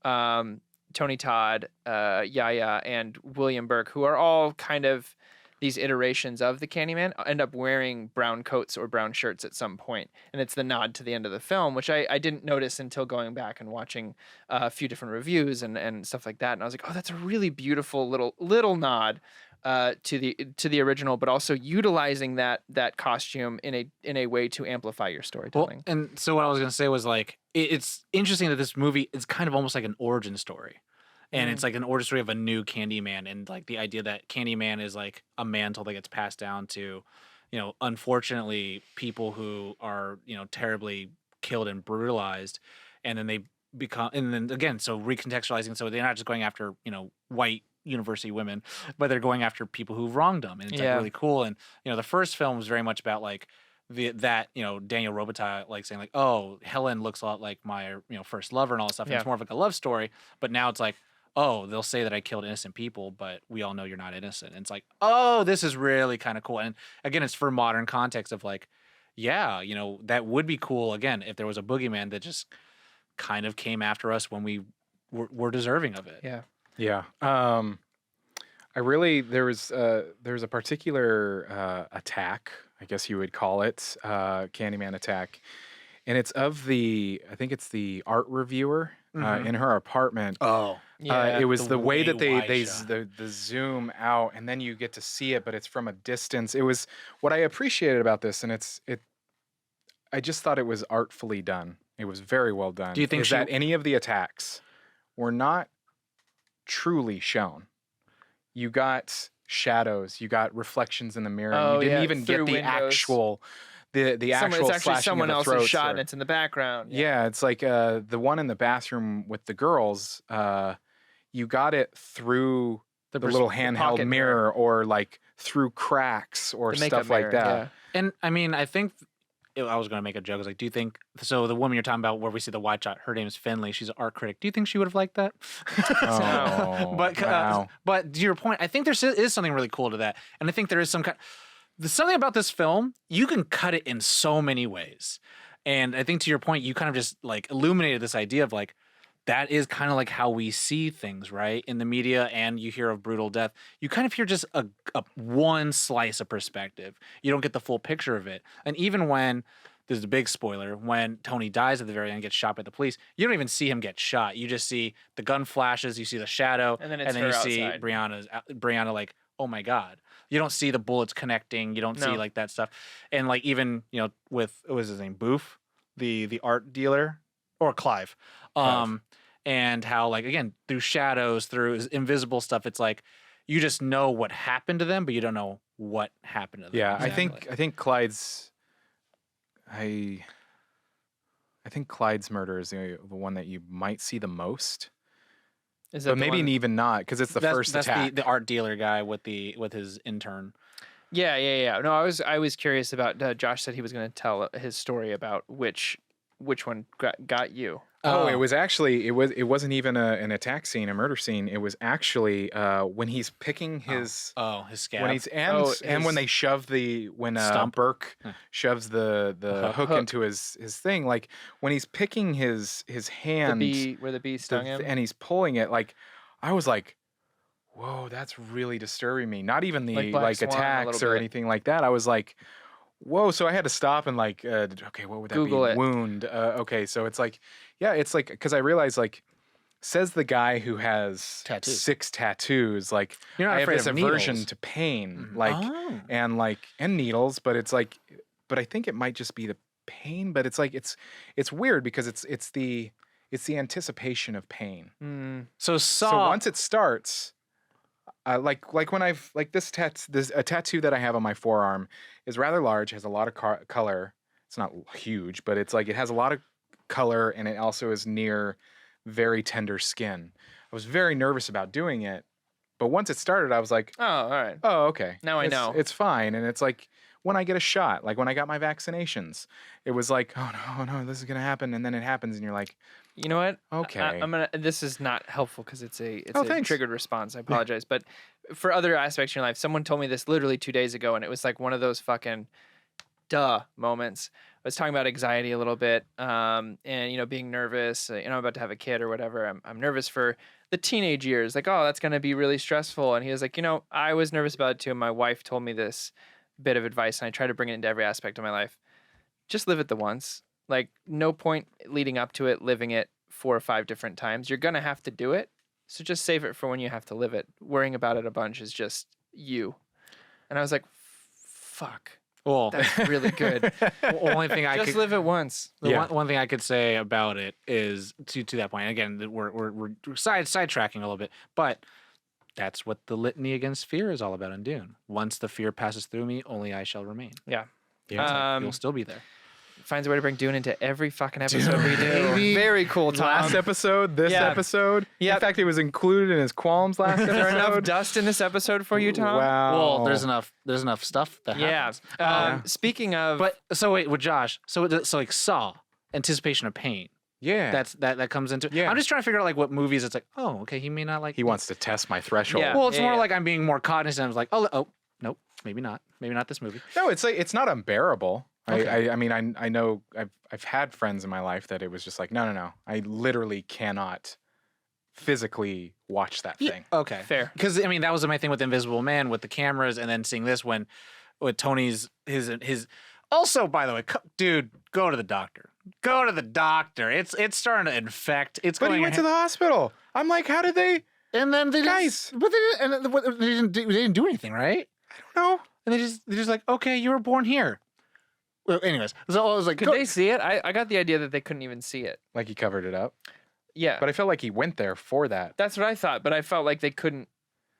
Tony Todd, Yaya, and William Burke, who are all kind of these iterations of the Candyman, end up wearing brown coats or brown shirts at some point. And it's the nod to the end of the film, which I didn't notice until going back and watching a few different reviews and stuff like that. And I was like, oh, that's a really beautiful little nod to the original, but also utilizing that costume in a way to amplify your storytelling. Well, and so what I was going to say was like, it's interesting that this movie is kind of almost like an origin story. And it's like an origin story of a new Candyman, and like the idea that Candyman is like a mantle that gets passed down to, unfortunately, people who are terribly killed and brutalized, and then they become, and then again, so recontextualizing, so they're not just going after white university women, but they're going after people who wronged them, and it's like really cool. And the first film was very much about like Daniel Robitaille like saying like, oh, Helen looks a lot like my first lover and all that stuff. And it's more of like a love story, but now it's like, oh, they'll say that I killed innocent people, but we all know you're not innocent. And it's like, oh, this is really kind of cool. And again, it's for modern context of like, yeah, that would be cool again if there was a boogeyman that just kind of came after us when we were deserving of it. Yeah. Yeah. There was a particular attack, I guess you would call it, Candyman attack. And it's of I think it's the art reviewer in her apartment. Oh. It was the way that they the zoom out, and then you get to see it, but it's from a distance. It was what I appreciated about this, and I just thought it was artfully done. It was very well done. Do you think that any of the attacks were not truly shown? You got shadows, you got reflections in the mirror. You didn't even get the windows. Actual. The actual it's actually someone else's shot and it's in the background. Yeah, it's like the one in the bathroom with the girls. You got it through the little handheld mirror or like through cracks or stuff like that. Yeah. And I mean, I think I was going to make a joke. I was like, do you think so? The woman you're talking about, where we see the wide shot, her name is Finley. She's an art critic. Do you think she would have liked that? Oh, but to your point, I think there is something really cool to that, and I think there is there's something about this film, you can cut it in so many ways. And I think to your point, you kind of just like illuminated this idea of like, that is kind of like how we see things, right? In the media, and you hear of brutal death, you kind of hear just a one slice of perspective. You don't get the full picture of it. And even when, there's a big spoiler, when Tony dies at the very end, gets shot by the police, you don't even see him get shot. You just see the gun flashes, you see the shadow, and then you see Brianna like, oh my God. You don't see the bullets connecting. You don't see like that stuff. And like even, with, what was his name? Booth, the art dealer, or Clive. And how like, again, through shadows, through invisible stuff, it's like, you just know what happened to them, but you don't know what happened to them. Yeah. Exactly. I think Clyde's, I think Clyde's murder is the one that you might see the most. Is that but maybe even not, because it's the first attack. The art dealer guy with his intern. Yeah. No, I was curious about. Josh said he was going to tell his story about which one got you. Oh, it was actually it wasn't even an attack scene, a murder scene. It was actually when he's picking his his scab. When he's when they shove when Burke shoves the hook into his thing, like when he's picking his hand, where the bee stung him, and he's pulling it, like I was like, whoa, that's really disturbing me. Not even the like attacks or anything like that. I was like, whoa. So I had to stop and like, okay, what would that Google be? it. Wound. Okay, so it's like, yeah, it's like, because I realized, like, says the guy who has 6 tattoos, like, You're not I have afraid this of aversion needles. to pain, like, and needles, but it's like, but I think it might just be the pain, but it's like, it's weird because it's the anticipation of pain. So once it starts, like when I've like this a tattoo that I have on my forearm is rather large, has a lot of color. It's not huge, but it's like it has a lot of color, and it also is near very tender skin. I was very nervous about doing it, but once it started, I was like, oh, all right. Oh, okay. Now I know. It's fine. And it's like when I get a shot, like when I got my vaccinations, it was like, oh no, this is going to happen. And then it happens and you're like, you know what? Okay. This is not helpful because it's a thanks. triggered response. I apologize. But for other aspects in your life, someone told me this literally 2 days ago, and it was like one of those fucking duh moments. I was talking about anxiety a little bit, and being nervous. I'm about to have a kid or whatever. I'm nervous for the teenage years. Like, oh, that's gonna be really stressful. And he was like, I was nervous about it too. My wife told me this bit of advice, and I try to bring it into every aspect of my life. Just live it the once. Like, no point leading up to it, living it 4 or 5 different times. You're gonna have to do it, so just save it for when you have to live it. Worrying about it a bunch is just you. And I was like, fuck. Well, that's really good. Only thing I just could live it once. One thing I could say about it is to that point. Again, we're sidetracking a little bit, but that's what the litany against fear is all about in Dune. Once the fear passes through me, only I shall remain. Yeah. You'll still be there. Finds a way to bring Dune into every fucking episode we do. Very cool, Tom. Last episode, this episode. Yeah. In fact, it was included in his qualms last episode. Is there enough dust in this episode for you, Tom? Wow. Well, there's enough stuff that happens. Speaking of, but so wait with Josh. So like Saw, anticipation of pain. Yeah. That comes into it. Yeah. I'm just trying to figure out like what movies it's like, oh, okay, he may not like. He wants to test my threshold. Yeah. Well, it's more like I'm being more cognizant. I was like, oh, nope, maybe not this movie. No, it's like it's not unbearable. Okay. I mean, I know I've had friends in my life that it was just like, no. I literally cannot physically watch that thing. Okay. Fair. Because I mean, that was my thing with Invisible Man with the cameras, and then seeing this when with Tony's his. Also, by the way, dude, go to the doctor. Go to the doctor. It's starting to infect. But he went to the hospital. I'm like, how did they? And then they guys, but they didn't do anything, right? I don't know. And they're just like, okay, you were born here. Well, anyways, so I was like, could they see it? I got the idea that they couldn't even see it. Like he covered it up. Yeah. But I felt like he went there for that. That's what I thought, but I felt like they couldn't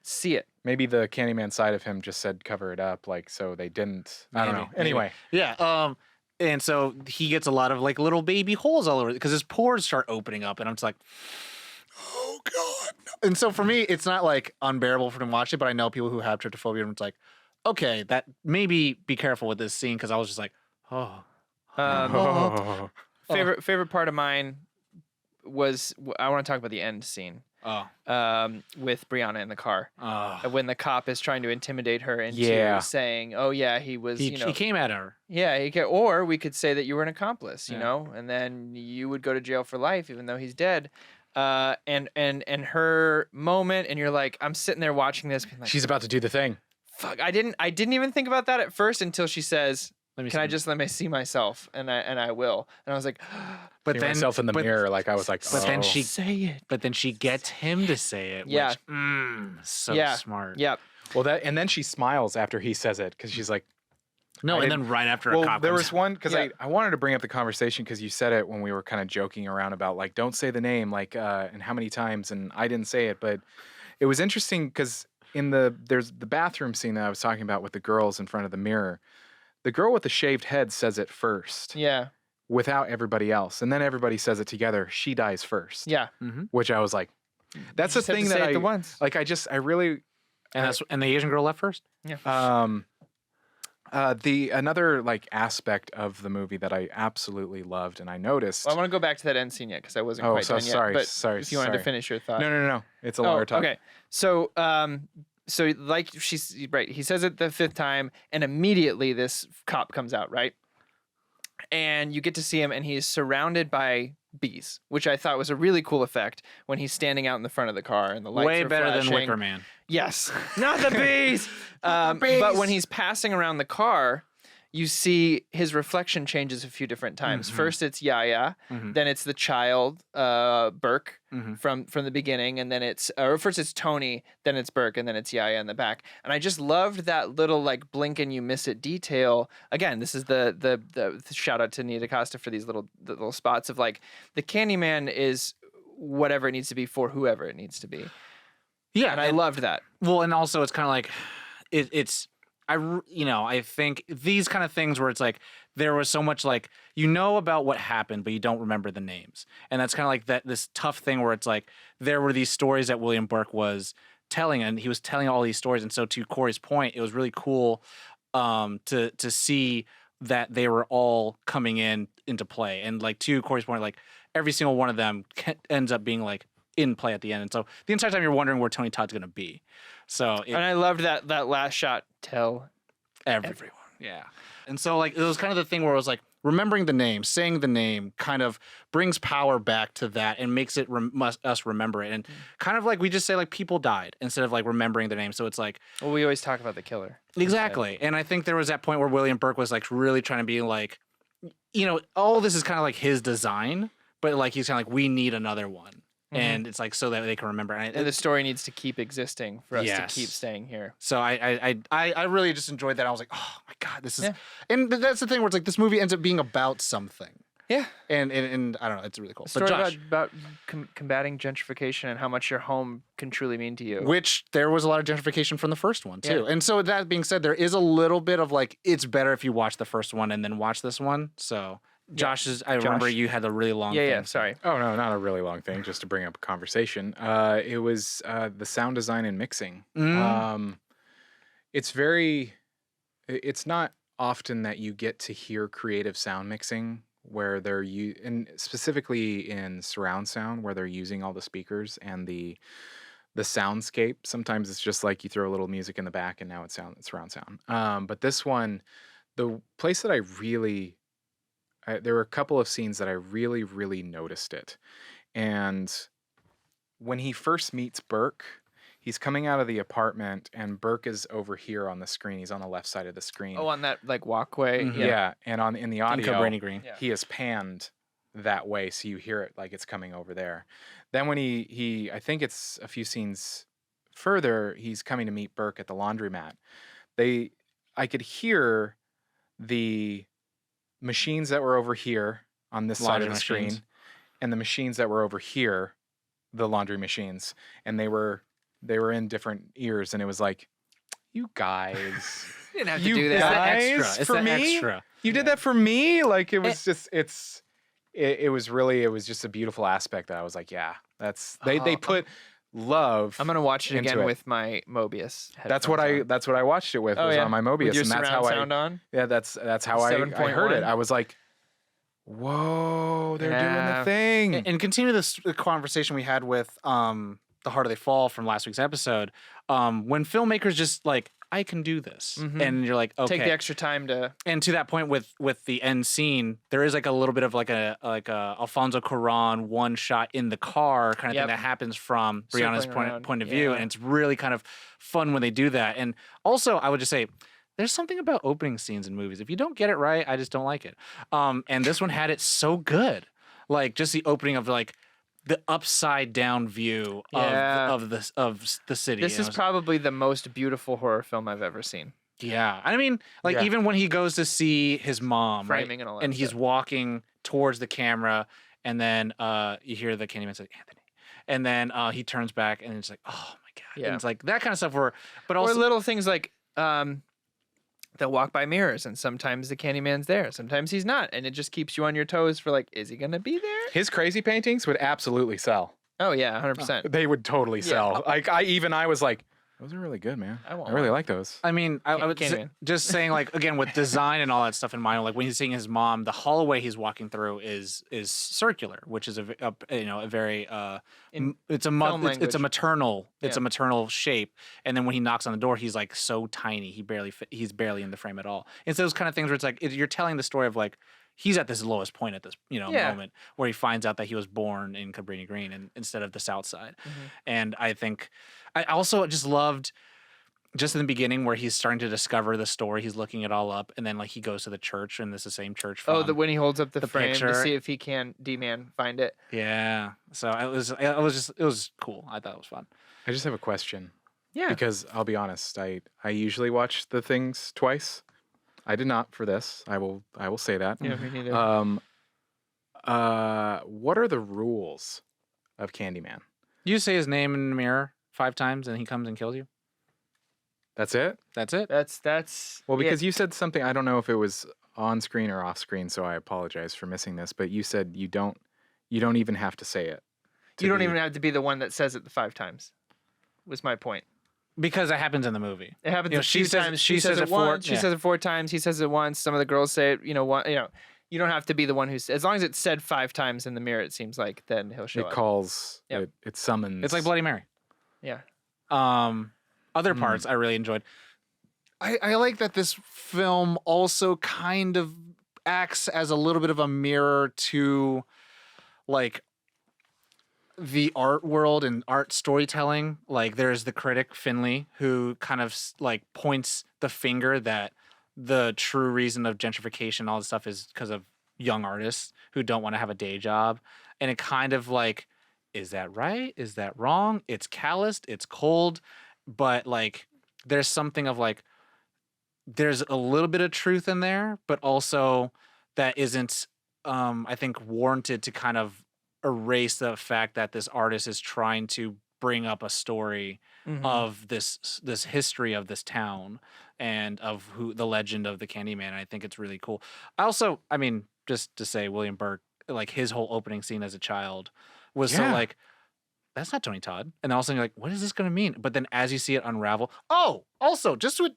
see it. Maybe the Candyman side of him just said cover it up, like so they didn't. I don't know. Anyway. Yeah. And so he gets a lot of like little baby holes all over because his pores start opening up, and I'm just like, oh god. And so for me, it's not like unbearable for him to watch it, but I know people who have tryptophobia, and it's like, okay, that maybe be careful with this scene because I was just like, Favorite part of mine was I want to talk about the end scene. With Brianna in the car. When the cop is trying to intimidate her into saying, "Oh yeah, he was." He came at her. Yeah, or we could say that you were an accomplice, and then you would go to jail for life, even though he's dead. and her moment, and you're like, I'm sitting there watching this, being like, She's about to do the thing. fuck. I didn't even think about that at first until she says, "Can I just let me see myself?" And I will. And I was like, But then myself in the mirror, like I was like, but then she say it. But then she gets him to say it. Yeah. Which, so smart. Yeah. well, and then she smiles after he says it because she's like, No, and then right after a cop there comes was one because Yeah. I wanted to bring up the conversation because you said it when we were kind of joking around about like don't say the name and how many times, and I didn't say it, but it was interesting because there's the bathroom scene that I was talking about with the girls in front of the mirror. The girl with the shaved head says it first. Yeah. Without everybody else, and then everybody says it together. She dies first. Yeah. Which I was like, that's the just have thing to that say it I the once. like. I really. and the Asian girl left first. Yeah. Another like aspect of the movie that I absolutely loved and I noticed. Well, I want to go back to that end scene yet because I wasn't quite done yet. sorry, But sorry. if you wanted to finish your thought. No. It's a longer talk. Okay. So, so like she's right. He says it the 5th time, and immediately this cop comes out, right? And you get to see him, and he's surrounded by bees, which I thought was a really cool effect when he's standing out in the front of the car and the lights Way are better flashing. than Wicker Man. Yes, not the bees. But when he's passing around the car, you see his reflection changes a few different times. First, it's Yaya. Then it's the child, Burke, from the beginning, and then first it's Tony, then it's Burke, and then it's Yaya in the back. And I just loved that little like blink and you miss it detail. Again, this is the shout out to Nia DaCosta for these little spots of like the Candyman is whatever it needs to be for whoever it needs to be. Yeah, And I loved that. Well, and also it's kind of like I think these kind of things where it's like there was so much like about what happened, but you don't remember the names, and that's kind of like this tough thing where it's like there were these stories that William Burke was telling, and he was telling all these stories, and so to Corey's point, it was really cool to see that they were all coming into play, and like to Corey's point, like every single one of them ends up being like in play at the end, and so the entire time you're wondering where Tony Todd's gonna be. So And I loved that last shot. Tell everyone. Yeah. And so like it was kind of the thing where it was like remembering the name, saying the name kind of brings power back to that and makes it us remember it. And kind of like we just say like people died instead of like remembering their name. So it's like, well, we always talk about the killer. Exactly. And I think there was that point where William Burke was like really trying to be like, all this is kind of like his design, but like he's kind of like, we need another one. And it's like so that they can remember. And the story needs to keep existing for us Yes. to keep staying here. So I really just enjoyed that. I was like, oh my God, this is, and that's the thing where it's like this movie ends up being about something. Yeah. And I don't know, it's really cool. A story but Josh, about combating gentrification and how much your home can truly mean to you. which there was a lot of gentrification from the first one too. Yeah. And so that being said, there is a little bit of like, it's better if you watch the first one and then watch this one. So I remember you had a really long thing. Yeah, sorry. Oh no, not a really long thing. Just to bring up a conversation. It was the sound design and mixing. It's not often that you get to hear creative sound mixing where and specifically in surround sound where they're using all the speakers and the soundscape. Sometimes it's just like you throw a little music in the back and now it's surround sound. But this one, the place that there were a couple of scenes that I really, really noticed it. And when he first meets Burke, he's coming out of the apartment and Burke is over here on the screen. He's on the left side of the screen. Oh, on that like walkway. Yeah. And in the audio, Cabrini Green. Yeah. he is panned that way. So you hear it like it's coming over there. Then when he I think it's a few scenes further, he's coming to meet Burke at the laundromat. I could hear the machines that were over here on this side of the screen and the machines that were over here, the laundry machines, and they were in different ears, and it was like, you guys, You didn't have to do that. It's for the me, extra. you did that for me. Like it was just it was just a beautiful aspect that I was like, yeah, they put love. I'm gonna watch it into again it. with my Mobius. That's what I watched it with. Oh, was yeah? on my Mobius, With your and that's how surround sound on. Yeah, that's how I heard 7.1? it. I was like, whoa, they're doing Yeah. the thing. And continue this conversation we had with The Harder They Fall from last week's episode. When filmmakers just like, I can do this. And you're like, okay. Take the extra time to. And to that point with the end scene, there is like a little bit of like a Alfonso Cuarón one shot in the car kind of thing that happens from Brianna's point of view. And it's really kind of fun when they do that. And also, I would just say, there's something about opening scenes in movies. If you don't get it right, I just don't like it. And this one had it so good. Like just the opening of like the upside down view of the city. This is probably the most beautiful horror film I've ever seen. Yeah. I mean, like even when he goes to see his mom, Framing right? and all that And he's stuff. walking towards the camera and then you hear the Candyman say, Anthony. And then he turns back and it's like, oh my God. Yeah. And it's like that kind of stuff but also Or little things like they'll walk by mirrors and sometimes the Candyman's there, sometimes he's not, and it just keeps you on your toes for like, is he gonna be there? His crazy paintings would absolutely sell. Oh yeah, 100%. They would totally sell. Like I was like, those are really good, man. I really like those. I mean, I would just saying like again with design and all that stuff in mind. Like when he's seeing his mom, the hallway he's walking through is circular, which is a very it's a maternal shape. And then when he knocks on the door, he's like so tiny, he's barely in the frame at all. It's those kind of things where it's like you're telling the story of like he's at this lowest point at this moment where he finds out that he was born in Cabrini Green and instead of the South Side. And I think I also just loved just in the beginning where he's starting to discover the story. He's looking it all up, and then like he goes to the church, and it's the same church. When he holds up the frame picture. to see if he can D-Man find it. Yeah. So it was cool. I thought it was fun. I just have a question. Yeah. Because I'll be honest, I usually watch the things twice. I did not for this. I will say that. Yeah, me neither. What are the rules of Candyman? You say his name in the mirror 5 times, and he comes and kills you. That's it? That's it. That's Well, because you said something, I don't know if it was on screen or off screen, so I apologize for missing this, but you said you don't even have to say it. You don't even have to be the one that says it the 5 times. Was my point. Because it happens in the movie. It happens You know, a few times. She says it once. She says it 4 times. He says it once. Some of the girls say it. You don't have to be the one who's. As long as it's said 5 times in the mirror, it seems like then he'll show up. It calls. Yep. It summons. It's like Bloody Mary. Yeah. Other parts I really enjoyed. I like that this film also kind of acts as a little bit of a mirror to like the art world and art storytelling. Like there's the critic Finley who kind of like points the finger that the true reason of gentrification, all this stuff is because of young artists who don't want to have a day job. And it kind of like, is that right? Is that wrong? It's calloused, it's cold, but like there's something of like, there's a little bit of truth in there, but also that isn't, I think, warranted to kind of erase the fact that this artist is trying to bring up a story of this history of this town and of the legend of the Candyman. I think it's really cool. I mean, just to say, William Burke, like his whole opening scene as a child was so like, that's not Tony Todd. And all of a sudden you're like, what is this going to mean? But then as you see it unravel, also just with,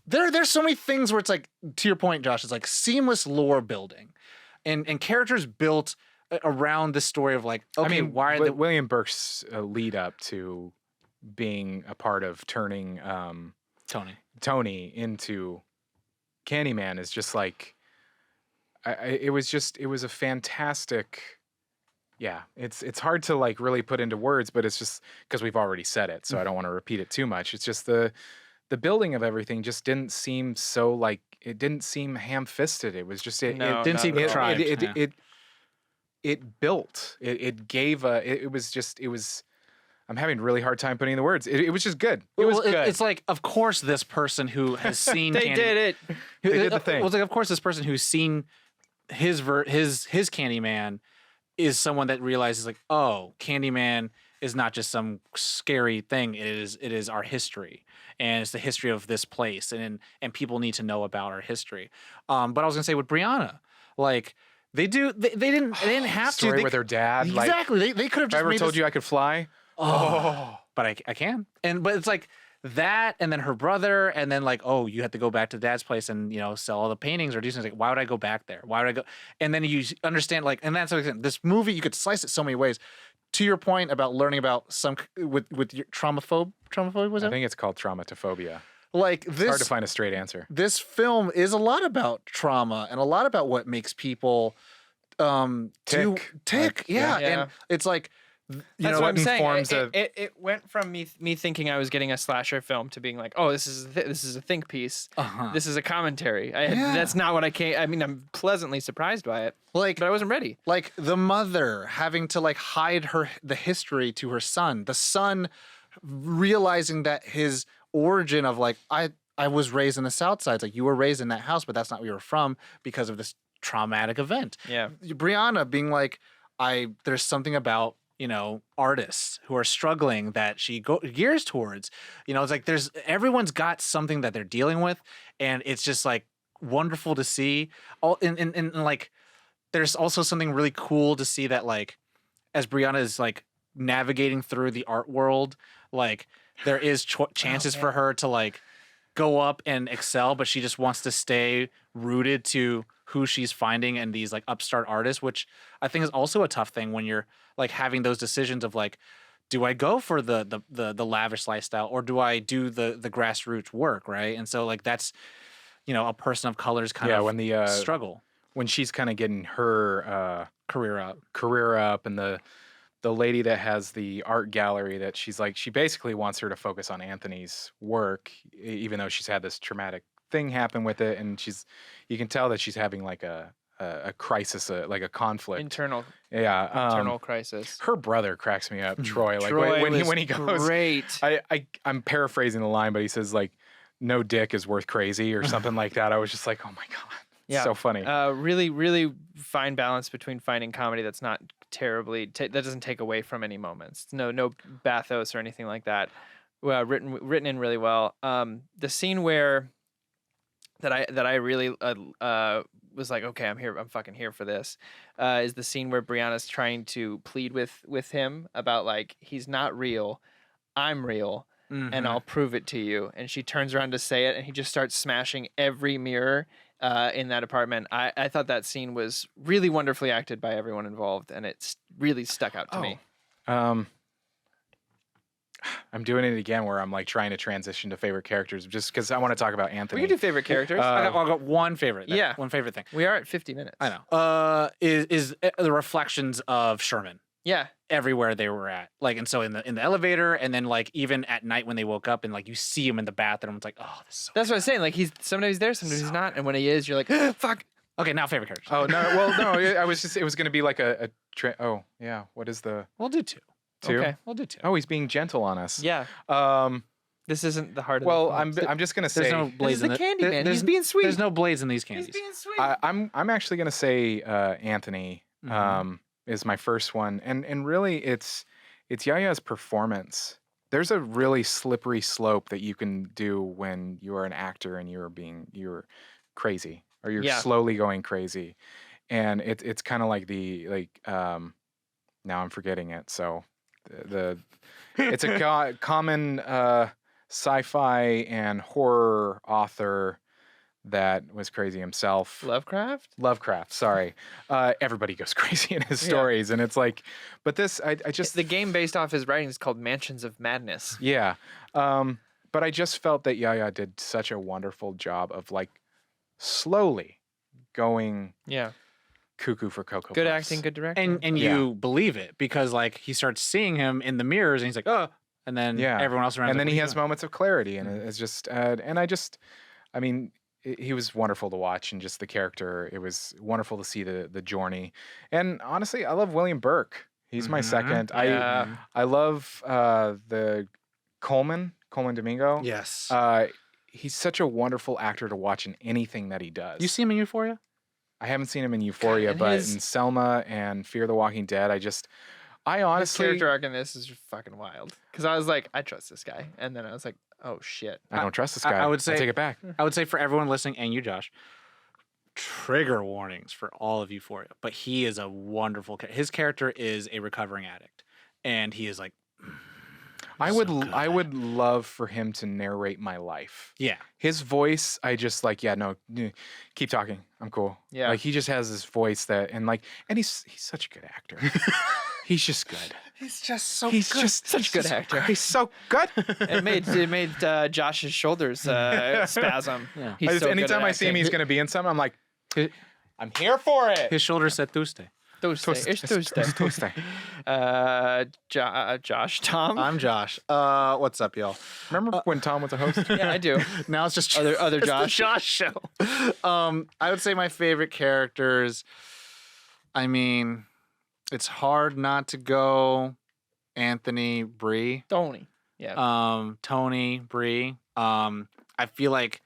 there's so many things where it's like, to your point, Josh, it's like seamless lore building and characters built around the story of like, okay, I mean, why are William Burke's lead up to being a part of turning Tony into Candyman is just like, it was a fantastic. Yeah, it's hard to like really put into words, but it's just because we've already said it, so I don't want to repeat it too much. It's just the building of everything just didn't seem so like, it didn't seem ham-fisted. It was just it didn't seem contrived. It built. It gave it was. I'm having a really hard time putting in the words. It was just good. It was good. It's like, of course, this person who has seen They did it. They did the thing. It was like, of course, this person who's seen his Candyman is someone that realizes like, oh, Candyman is not just some scary thing. It is our history, and it's the history of this place, and people need to know about our history. But I was gonna say with Brianna, like they didn't have story to with her dad. Exactly. Like, they could have just if I ever made told this, you I could fly. But I can. But it's like that, and then her brother, and then like, oh, you have to go back to dad's place and sell all the paintings or do something. Like, why would I go back there? Why would I go? And then you understand like, and that's this movie. You could slice it so many ways. To your point about learning about some with your traumaphobia, was it? I think it's called traumatophobia. like It's this. hard to find a straight answer. This film is a lot about trauma and a lot about what makes people Tick. tick. Yeah. Yeah. And it's like, That's know, what I'm saying. informs It went from me thinking I was getting a slasher film to being like, oh, this is a think piece. This is a commentary. That's not what I came. I mean, I'm pleasantly surprised by it, like but I wasn't ready. like the mother having to like hide the history to her son, the son realizing that his origin of like I was raised in the South Side. It's like you were raised in that house, but that's not where you were from because of this traumatic event. Yeah. Brianna being like, there's something about, artists who are struggling that she gears towards. It's like everyone's got something that they're dealing with, and it's just like wonderful to see. And like there's also something really cool to see that like as Brianna is like navigating through the art world, like there is chances for her to like go up and excel, but she just wants to stay rooted to who she's finding in these like upstart artists, which I think is also a tough thing when you're like having those decisions of like, do I go for the lavish lifestyle or do I do the grassroots work, right? And so like that's a person of color's kind of when the struggle when she's kind of getting her career up, and the lady that has the art gallery that she's like, she basically wants her to focus on Anthony's work, even though she's had this traumatic thing happen with it, and you can tell that she's having like a crisis, like a conflict, Internal crisis. Her brother cracks me up, Troy. Like Troy when he goes, great. I'm paraphrasing the line, but he says like, "No dick is worth crazy" or something like that. I was just like, oh my god, yeah, so funny. Really, really fine balance between finding comedy that's not terribly that doesn't take away from any moments. No bathos or anything like that. Well, written in really well. The scene where that I really was like, okay, I'm fucking here for this, is the scene where Brianna's trying to plead with him about like, he's not real, I'm real, and I'll prove it to you. And she turns around to say it, and he just starts smashing every mirror in that apartment. I thought that scene was really wonderfully acted by everyone involved, and it really stuck out to me. I'm doing it again where I'm like trying to transition to favorite characters just because I want to talk about Anthony. We can do favorite characters. I got one favorite. Yeah. One favorite thing. We are at 50 minutes. I know. Is the reflections of Sherman. Yeah. Everywhere they were at. Like, and so in the elevator, and then like even at night when they woke up and like you see him in the bathroom, it's like, oh, this is so That's what I was saying. Like sometimes he's there, sometimes he's not. And when he is, you're like, fuck. Okay, now favorite characters. Oh, no. Well, no, it was going to be like oh, yeah. What is the. We'll do two. Okay. We'll do two. Oh, he's being gentle on us. Yeah. This isn't the heart of Well, the film. I'm just going to say. There's no blades This is the in Candyman. He's being sweet. There's no blades in these candies. He's being sweet. I'm actually going to say Anthony is my first one. And really, it's Yaya's performance. There's a really slippery slope that you can do when you are an actor and you're crazy or you're slowly going crazy. And it's kind of like now I'm forgetting it. So it's a common sci-fi and horror author that was crazy himself. Lovecraft, sorry. Everybody goes crazy in his stories, and it's like, but this, I just... The game based off his writing is called Mansions of Madness. Yeah. But I just felt that Yaya did such a wonderful job of like slowly going cuckoo for Cocoa Good Puffs. acting, good direction. And you believe it because like he starts seeing him in the mirrors and he's like, oh, and then everyone else around. And him, then he has moments of clarity, and it's just, I mean, he was wonderful to watch, and just the character. It was wonderful to see the journey. And honestly, I love William Burke. He's my second. Yeah. I love the Coleman Domingo. Yes. He's such a wonderful actor to watch in anything that he does. You see him in Euphoria? I haven't seen him in Euphoria, but in Selma and Fear the Walking Dead, I honestly... His character arc in this is fucking wild. Because I was like, I trust this guy. And then I was like, oh, shit. I don't trust this guy. I would say... I take it back. I would say for everyone listening, and you, Josh, trigger warnings for all of Euphoria. But he is a wonderful... His character is a recovering addict. And he is like... I would love for him to narrate my life. Yeah. His voice, I just like, keep talking. I'm cool. Yeah. Like he just has this voice and he's such a good actor. He's just good. just so He's good. just Such a good actor. He's so good. It made Josh's shoulders spasm. Yeah. He's so good Anytime at I see him, acting. he's going to be in something. I'm like, I'm here for it. His shoulders said Tuesday. Tuesday. It's Tuesday. Tuesday. Josh, Tom. I'm Josh. What's up, y'all? Remember when Tom was a host? Yeah, I do. Now it's just Other it's Josh. the Josh show. I would say my favorite characters. I mean, it's hard not to go Anthony, Bree. Tony. Yeah. Tony, Bree. I feel like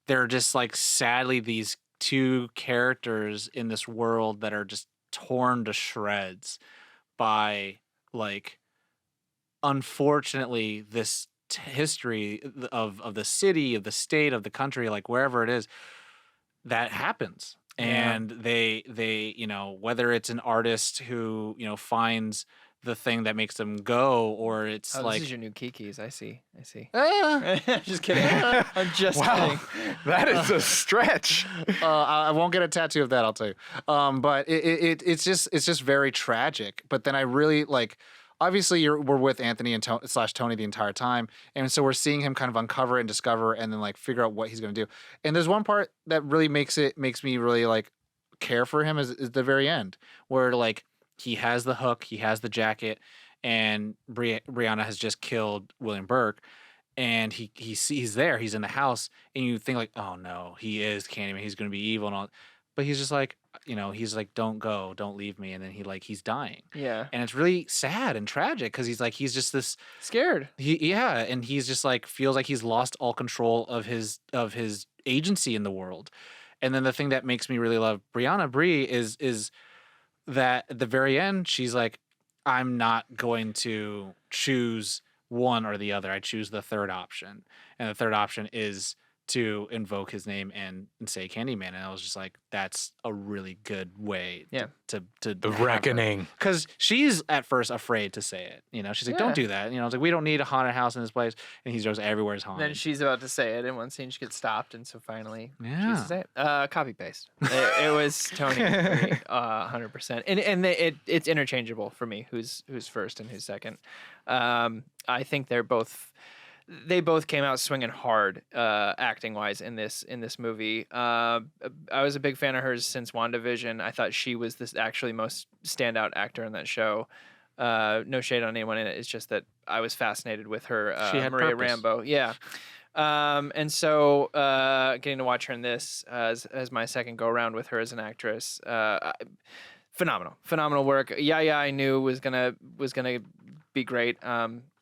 they're just like sadly these two characters in this world that are just torn to shreds by like unfortunately this history of the city, of the state, of the country, like wherever it is, that happens. And they you know, whether it's an artist who, you know, finds the thing that makes them go, or it's like, this is your new Kikis. I see. "Ah." Just kidding. I'm just Wow. kidding. That is a stretch. I won't get a tattoo of that, I'll tell you. But it's just very tragic. But then I really like, obviously we're with Anthony and Tony the entire time, and so we're seeing him kind of uncover and discover, and then like figure out what he's gonna do. And there's one part that really makes me really like care for him is the very end, where like he has the hook, he has the jacket, and Brianna has just killed William Burke. And he's there, he's in the house, and you think like, oh no, he is Candyman, he's gonna be evil and all, but he's just like, you know, he's like, don't go, don't leave me, and then he's dying. Yeah. And it's really sad and tragic because he's just this Scared. and he's just like feels like he's lost all control of his agency in the world. And then the thing that makes me really love Brianna Bree is that at the very end she's like, I'm not going to choose one or the other. I choose the third option. And the third option is to invoke his name and say Candyman. And I was just like, that's a really good way to The reckoning. Because she's at first afraid to say it. You know, she's like, don't do that. You know, it's like, we don't need a haunted house in this place. And he goes, everywhere's haunted. Then she's about to say it, and one scene she gets stopped, and so finally she Yeah. has to say it. Copy paste. It was Tony, 100%, and it's interchangeable for me. Who's first and who's second? I think they both came out swinging hard, acting wise in this movie. I was a big fan of hers since WandaVision. I thought she was this actually most standout actor in that show. No shade on anyone in it. It's just that I was fascinated with her. She had Maria purpose. Rambeau. Yeah. And so getting to watch her in this as my second go around with her as an actress, phenomenal work. Yeah, I knew was gonna be great.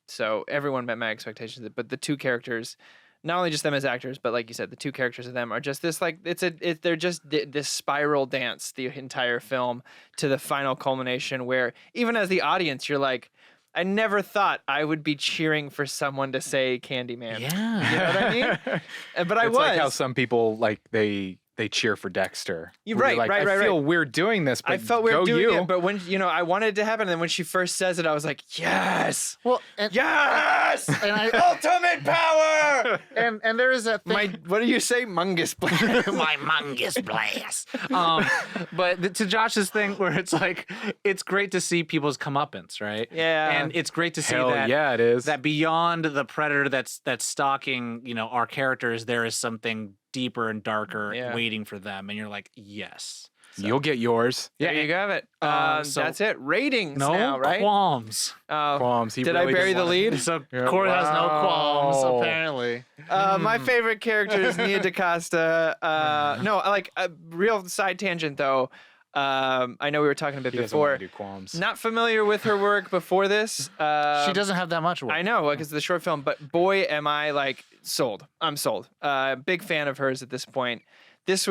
So everyone met my expectations, but the two characters, not only just them as actors, but like you said, the two characters of them are just this like they're just this spiral dance the entire film to the final culmination where even as the audience you're like, I never thought I would be cheering for someone to say Candyman. Yeah. You know what I mean? But I It's was. like how some people like they cheer for Dexter. You're Where right, like, right. I feel weird doing this, but I felt weird go doing you. it, but when I wanted it to happen, and then when she first says it, I was like, yes, Well, and, yes, and I ultimate power. and there is that thing. What do you say, Mungus? My mungus blast. But to Josh's thing, where it's like, it's great to see people's comeuppance, right? Yeah. and it's great to see Hell that. yeah, it is. That beyond the predator that's stalking, you know, our characters, there is something deeper and darker waiting for them, and you're like, yes. You'll get yours. There you have it. So- That's it. Ratings No now, right? qualms. Qualms. He Did really I bury didn't the want it. lead? So Yeah, Corey has no wow. qualms, apparently. My favorite character is Nia DaCosta. No, like a real side tangent though. I know we were talking a bit He doesn't want before. to do qualms. Not familiar with her work before this. She doesn't have that much work. I know because of the short film, but boy, am I like sold. I'm sold. Big fan of hers at this point. This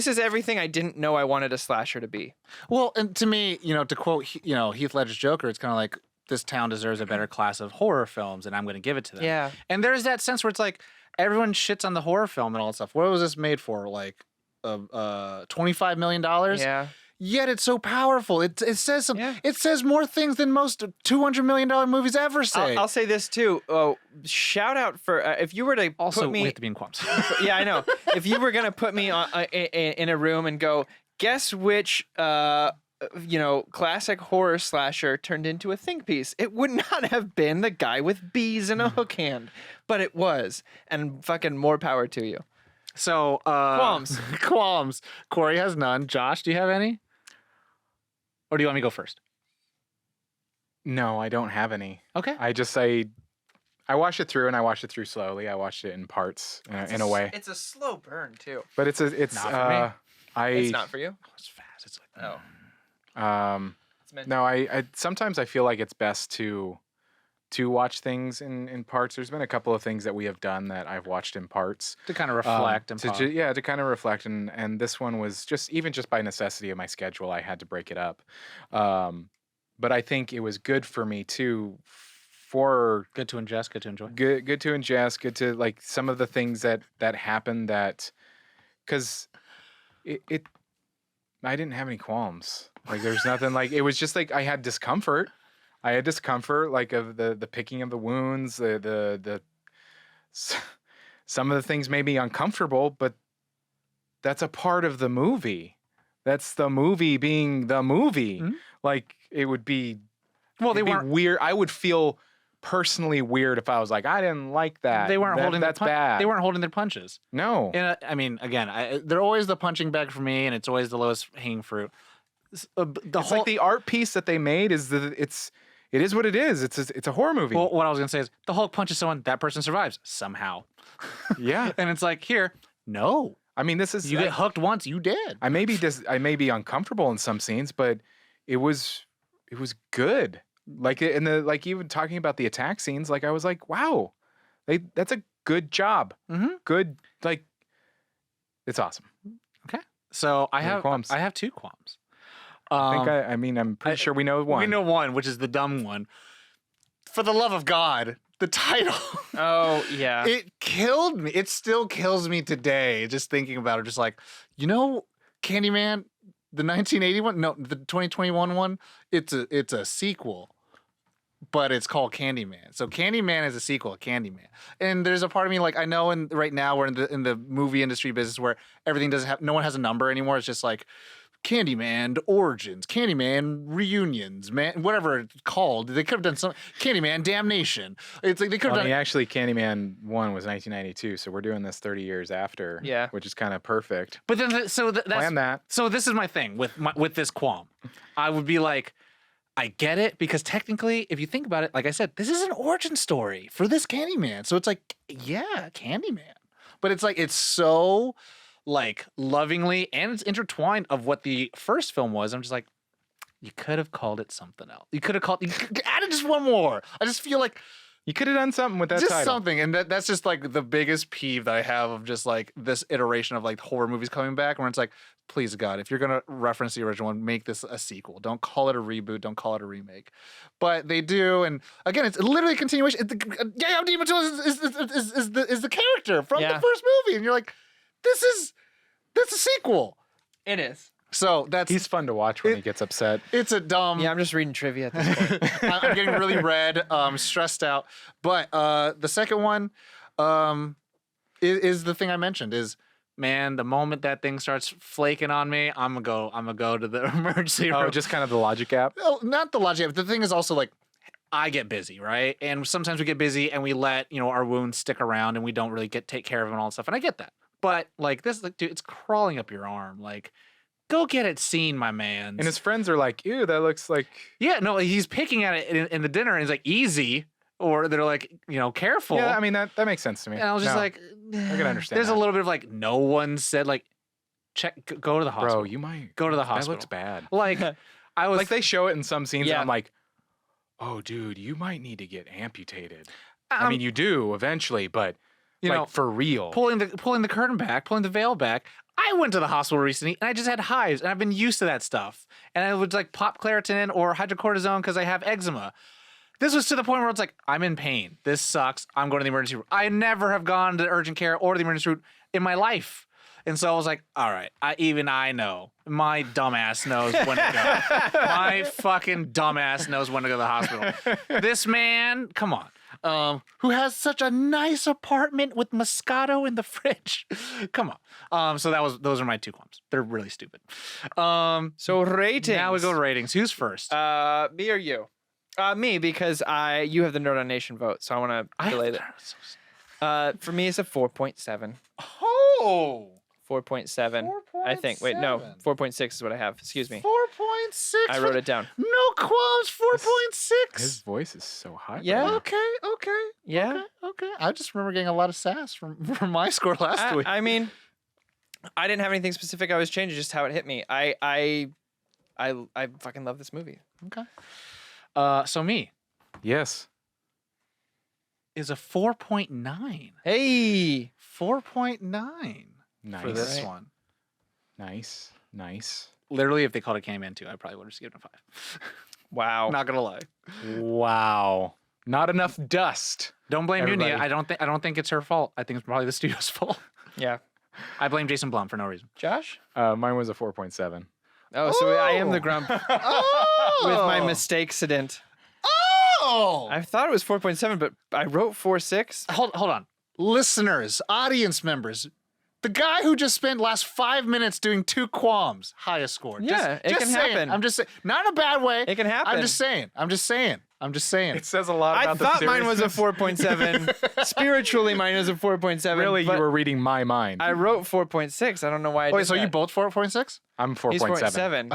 is everything I didn't know I wanted a slasher to be. Well, and to me, you know, to quote, you know, Heath Ledger's Joker, it's kind of like, this town deserves a better class of horror films, and I'm going to give it to them. Yeah. And there's that sense where it's like, everyone shits on the horror film and all that stuff. What was this made for? Like, $25 million? Yeah. Yet it's so powerful. It says some. Yeah. It says more things than most $200 million movies ever say. I'll say this too. Oh, shout out for if you were to also, put me. we have to be in qualms. Yeah, I know. If you were gonna put me in a room and go, guess which classic horror slasher turned into a think piece. It would not have been the guy with bees and a hook hand, but it was. And fucking more power to you. So, Qualms. Qualms. Corey has none. Josh, do you have any? Or do you want me to go first? No, I don't have any. Okay. I watched it through, and I watched it through slowly. I watched it in parts, in a way. It's a slow burn too. But it's not for me. It's not for you. It's fast. It's like No, I sometimes I feel like it's best to watch things in parts. There's been a couple of things that we have done that I've watched in parts to kind of reflect to kind of reflect, and this one was just by necessity of my schedule, I had to break it up. But I think it was good for me too. Good to ingest, good to enjoy. Good to ingest, good to like some of the things that happened because I didn't have any qualms. Like there's nothing like, it was just like I had discomfort. Like of the picking of the wounds, some of the things made me uncomfortable, but that's a part of the movie. That's the movie being the movie. Mm-hmm. Like it would be, they weren't weird. I would feel personally weird if I was like, I didn't like that. They weren't holding. That's bad. They weren't holding their punches. No. And I mean, again, they're always the punching bag for me, and it's always the lowest hanging fruit. It's like the art piece that they made is it is what it is. It's a horror movie. Well, what I was gonna say is the Hulk punches someone, that person survives somehow. Yeah. And it's like, here, no. I mean, this is you get hooked once, you dead. I may be uncomfortable in some scenes, but it was good. Like even talking about the attack scenes, like I was like, wow, that's a good job. Mm-hmm. Good, like it's awesome. Okay, so I have two qualms. I'm pretty sure we know one. We know one, which is the dumb one. For the love of God, the title. Oh yeah, it killed me. It still kills me today just thinking about it. Just like, Candyman. The 1980 one? No, the 2021 one. It's a sequel, but it's called Candyman. So Candyman is a sequel to Candyman. And there's a part of me like I know right now we're in the movie industry business where everything no one has a number anymore. It's just like Candyman Origins, Candyman Reunions, man, whatever it's called. They could have done some Candyman Damnation. It's like they could have done. Actually, Candyman 1 was 1992, so we're doing this 30 years after. Yeah, which is kind of perfect. But then, plan that. So this is my thing with this qualm. I would be like, I get it because technically, if you think about it, like I said, this is an origin story for this Candyman. So it's like, yeah, Candyman. But it's like it's so. Like lovingly, and it's intertwined of what the first film was. I'm just like, you could have called it something else. You could have added just one more. I just feel like you could have done something with that just title. Something, and that's just like the biggest peeve that I have of just like this iteration of like horror movies coming back, where it's like, please God, if you're gonna reference the original one, make this a sequel. Don't call it a reboot. Don't call it a remake. But they do, and again, it's literally a continuation. Abdul-mateen is the character from the first movie, and you're like, that's a sequel. It is. So he's fun to watch when he gets upset. It's a dumb. Yeah, I'm just reading trivia at this point. I'm getting really red, stressed out. But the second one is the thing I mentioned. Is man, the moment that thing starts flaking on me, I'm gonna go to the emergency room. Oh, just kind of the logic gap. No, not the logic gap. The thing is also like, I get busy, right? And sometimes we get busy and we let our wounds stick around and we don't really take care of them and all that stuff. And I get that. But like this, like, dude, it's crawling up your arm. Like, go get it seen, my man. And his friends are like, ew, that looks like. Yeah, no, he's picking at it in the dinner, and he's like, easy, or they're like, careful. Yeah, I mean that makes sense to me. And I was just like, I can understand. There's a little bit of like, no one said like, go to the hospital. Bro, you might go to the hospital. That looks bad. Like, I was like they show it in some scenes, and I'm like, oh, dude, you might need to get amputated. I mean, you do eventually, but. For real. Pulling the curtain back, pulling the veil back. I went to the hospital recently and I just had hives and I've been used to that stuff. And I would like pop Claritin or hydrocortisone because I have eczema. This was to the point where it's like, I'm in pain. This sucks. I'm going to the emergency room. I never have gone to urgent care or the emergency room in my life. And so I was like, all right, even I know. My dumbass knows when to go. My fucking dumbass knows when to go to the hospital. This man, come on, who has such a nice apartment with Moscato in the fridge. Come on. So those are my 2 qualms. They're really stupid. So ratings. Now we go to ratings. Who's first? Me or you? Me, because you have the Nerd on Nation vote, so I want to delay that. For me, it's a 4.7. Oh. 4.7. I think. Wait, no. 4.6 is what I have. Excuse me. 4.6. I wrote it down. No qualms. 4.6. His voice is so high. Yeah. Okay. Yeah. Okay. I just remember getting a lot of sass from my score last week. I mean, I didn't have anything specific I was changing, just how it hit me. I fucking love this movie. Okay. So me Yes. is a 4.9. Hey. 4.9 Nice. for this Right. one. Nice. Literally, if they called it Candyman 2, I probably would have just given it a 5. Wow. Not gonna lie. Wow. Not enough dust. Don't blame Everybody. Nia. I don't think it's her fault. I think it's probably the studio's fault. Yeah. I blame Jason Blum for no reason. Josh? Mine was a 4.7. Oh, so I am the grump with Oh. my mistakes-ident. Oh. I thought it was 4.7, but I wrote 4.6. Hold on. Listeners, audience members, the guy who just spent last 5 minutes doing 2 qualms, highest score. Yeah, it can saying. happen. I'm just saying. Not in a bad way. It can happen. I'm just saying. It says a lot I about the thought mine was a seriousness. 4.7. Spiritually, mine is a 4.7. Really, but you were reading my mind. I wrote 4.6. I don't know why I did Wait, so that. you both 4.6? I'm 4.7. He's 4.7.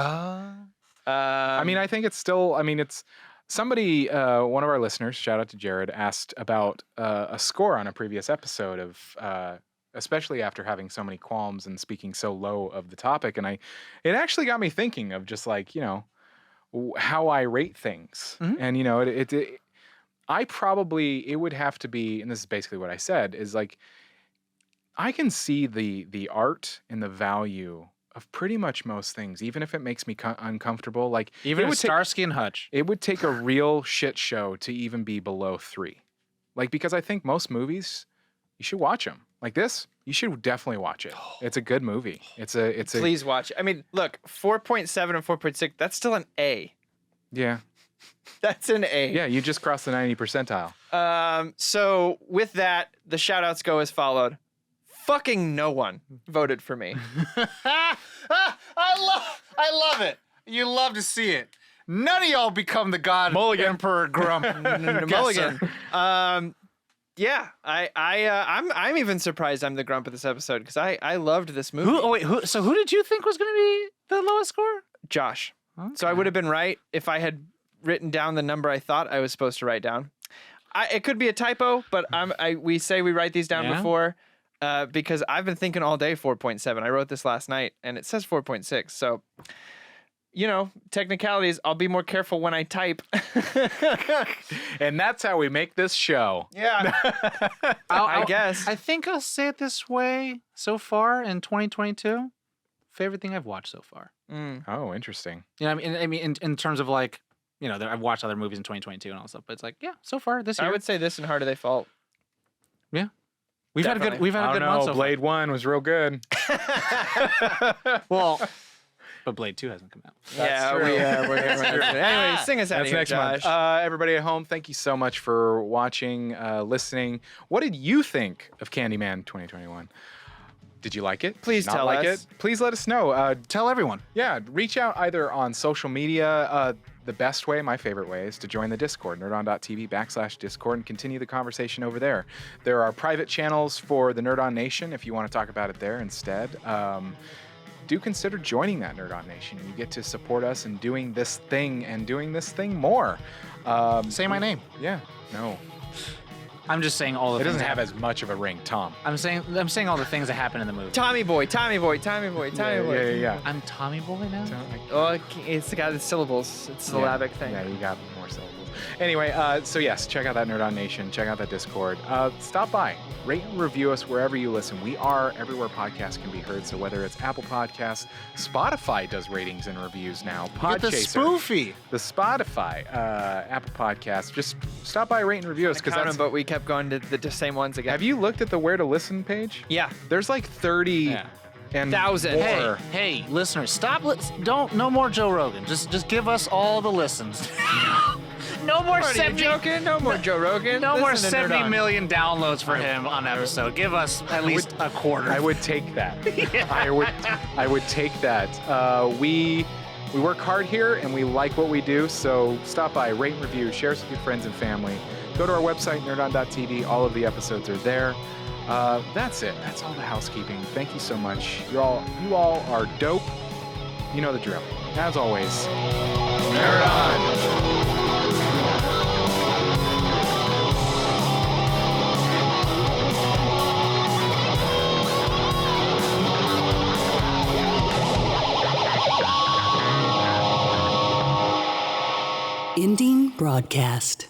I mean, I think it's still. I mean, it's somebody. One of our listeners, shout out to Jared, asked about a score on a previous episode of, especially after having so many qualms and speaking so low of the topic, and it actually got me thinking of just like how I rate things, and I probably it would have to be, and this is basically what I said, is like I can see the art and the value of pretty much most things, even if it makes me uncomfortable. Like Even it with would take, Starsky and Hutch. it would take a real shit show to even be below 3. Like, because I think most movies, you should watch them. Like this, you should definitely watch it. It's a good movie. It's a Please watch it. I mean, look, 4.7 and 4.6, that's still an A. yeah. That's an A. Yeah, you just crossed the 90 percentile. So with that, the shout outs go as followed. Fucking no one voted for me. I love it. You love to see it. None of y'all become the god Mulligan. Emperor Grump. Mulligan. Yeah, I'm even surprised I'm the grump of this episode because I loved this movie. So who did you think was going to be the lowest score? Josh. So I would have been right if I had written down the number I thought I was supposed to write down. It could be a typo, but we say we write these down before because I've been thinking all day 4.7. I wrote this last night and it says 4.6. So, technicalities, I'll be more careful when I type. And that's how we make this show. Yeah. I guess. I think I'll say it this way so far in 2022. Favorite thing I've watched so far. Oh, interesting. I mean, in terms of like, I've watched other movies in 2022 and all that stuff, but it's like, yeah, so far this year. I would say this and Heart of They Fault. Yeah. We've had a good one so far. Blade 1 was real good. Well, but Blade 2 hasn't come out. We're going to Anyway, sing us out of That's here, next Josh. month. Everybody at home, thank you so much for watching, listening. What did you think of Candyman 2021? Did you like it? Please Not tell like us. it? Please let us know. Tell everyone. Yeah, reach out either on social media. The best way, my favorite way, is to join the Discord, nerdon.tv/Discord, and continue the conversation over there. There are private channels for the Nerd On Nation if you want to talk about it there instead. Do consider joining that Nerd On Nation. You get to support us in doing this thing and doing this thing more. Say my name. Yeah, no. I'm just saying all the It things. doesn't have as much of a ring, Tom. I'm saying all the things that happen in the movie. Tommy Boy. Yeah. I'm Tommy Boy now. Oh, it's got the syllables. It's a syllabic thing. Yeah, you got more syllables. Anyway, so yes, check out that Nerd On Nation. Check out that Discord. Stop by. Rate and review us wherever you listen. We are everywhere podcasts can be heard. So whether it's Apple Podcasts, Spotify does ratings and reviews now. Get the Podchaser, spoofy. the Spotify, Apple Podcasts. Just stop by, rate and review us because that's. But we kept going to the same ones again. Have you looked at the Where to Listen page? Yeah. There's like 30 and 1,000. more. Hey, listeners, stop. No more Joe Rogan. Just give us all the listens. No more What, are you 70. joking? No more Joe Rogan. No more Listen to Nerd 70 On. million downloads for him on episode. Give us at least a quarter. I would take that. I would take that. We work hard here and we like what we do, so stop by, rate and review, share us with your friends and family. Go to our website, nerdon.tv. All of the episodes are there. That's it. That's all the housekeeping. Thank you so much. You all are dope. You know the drill. As always, Nerd On! Ending broadcast.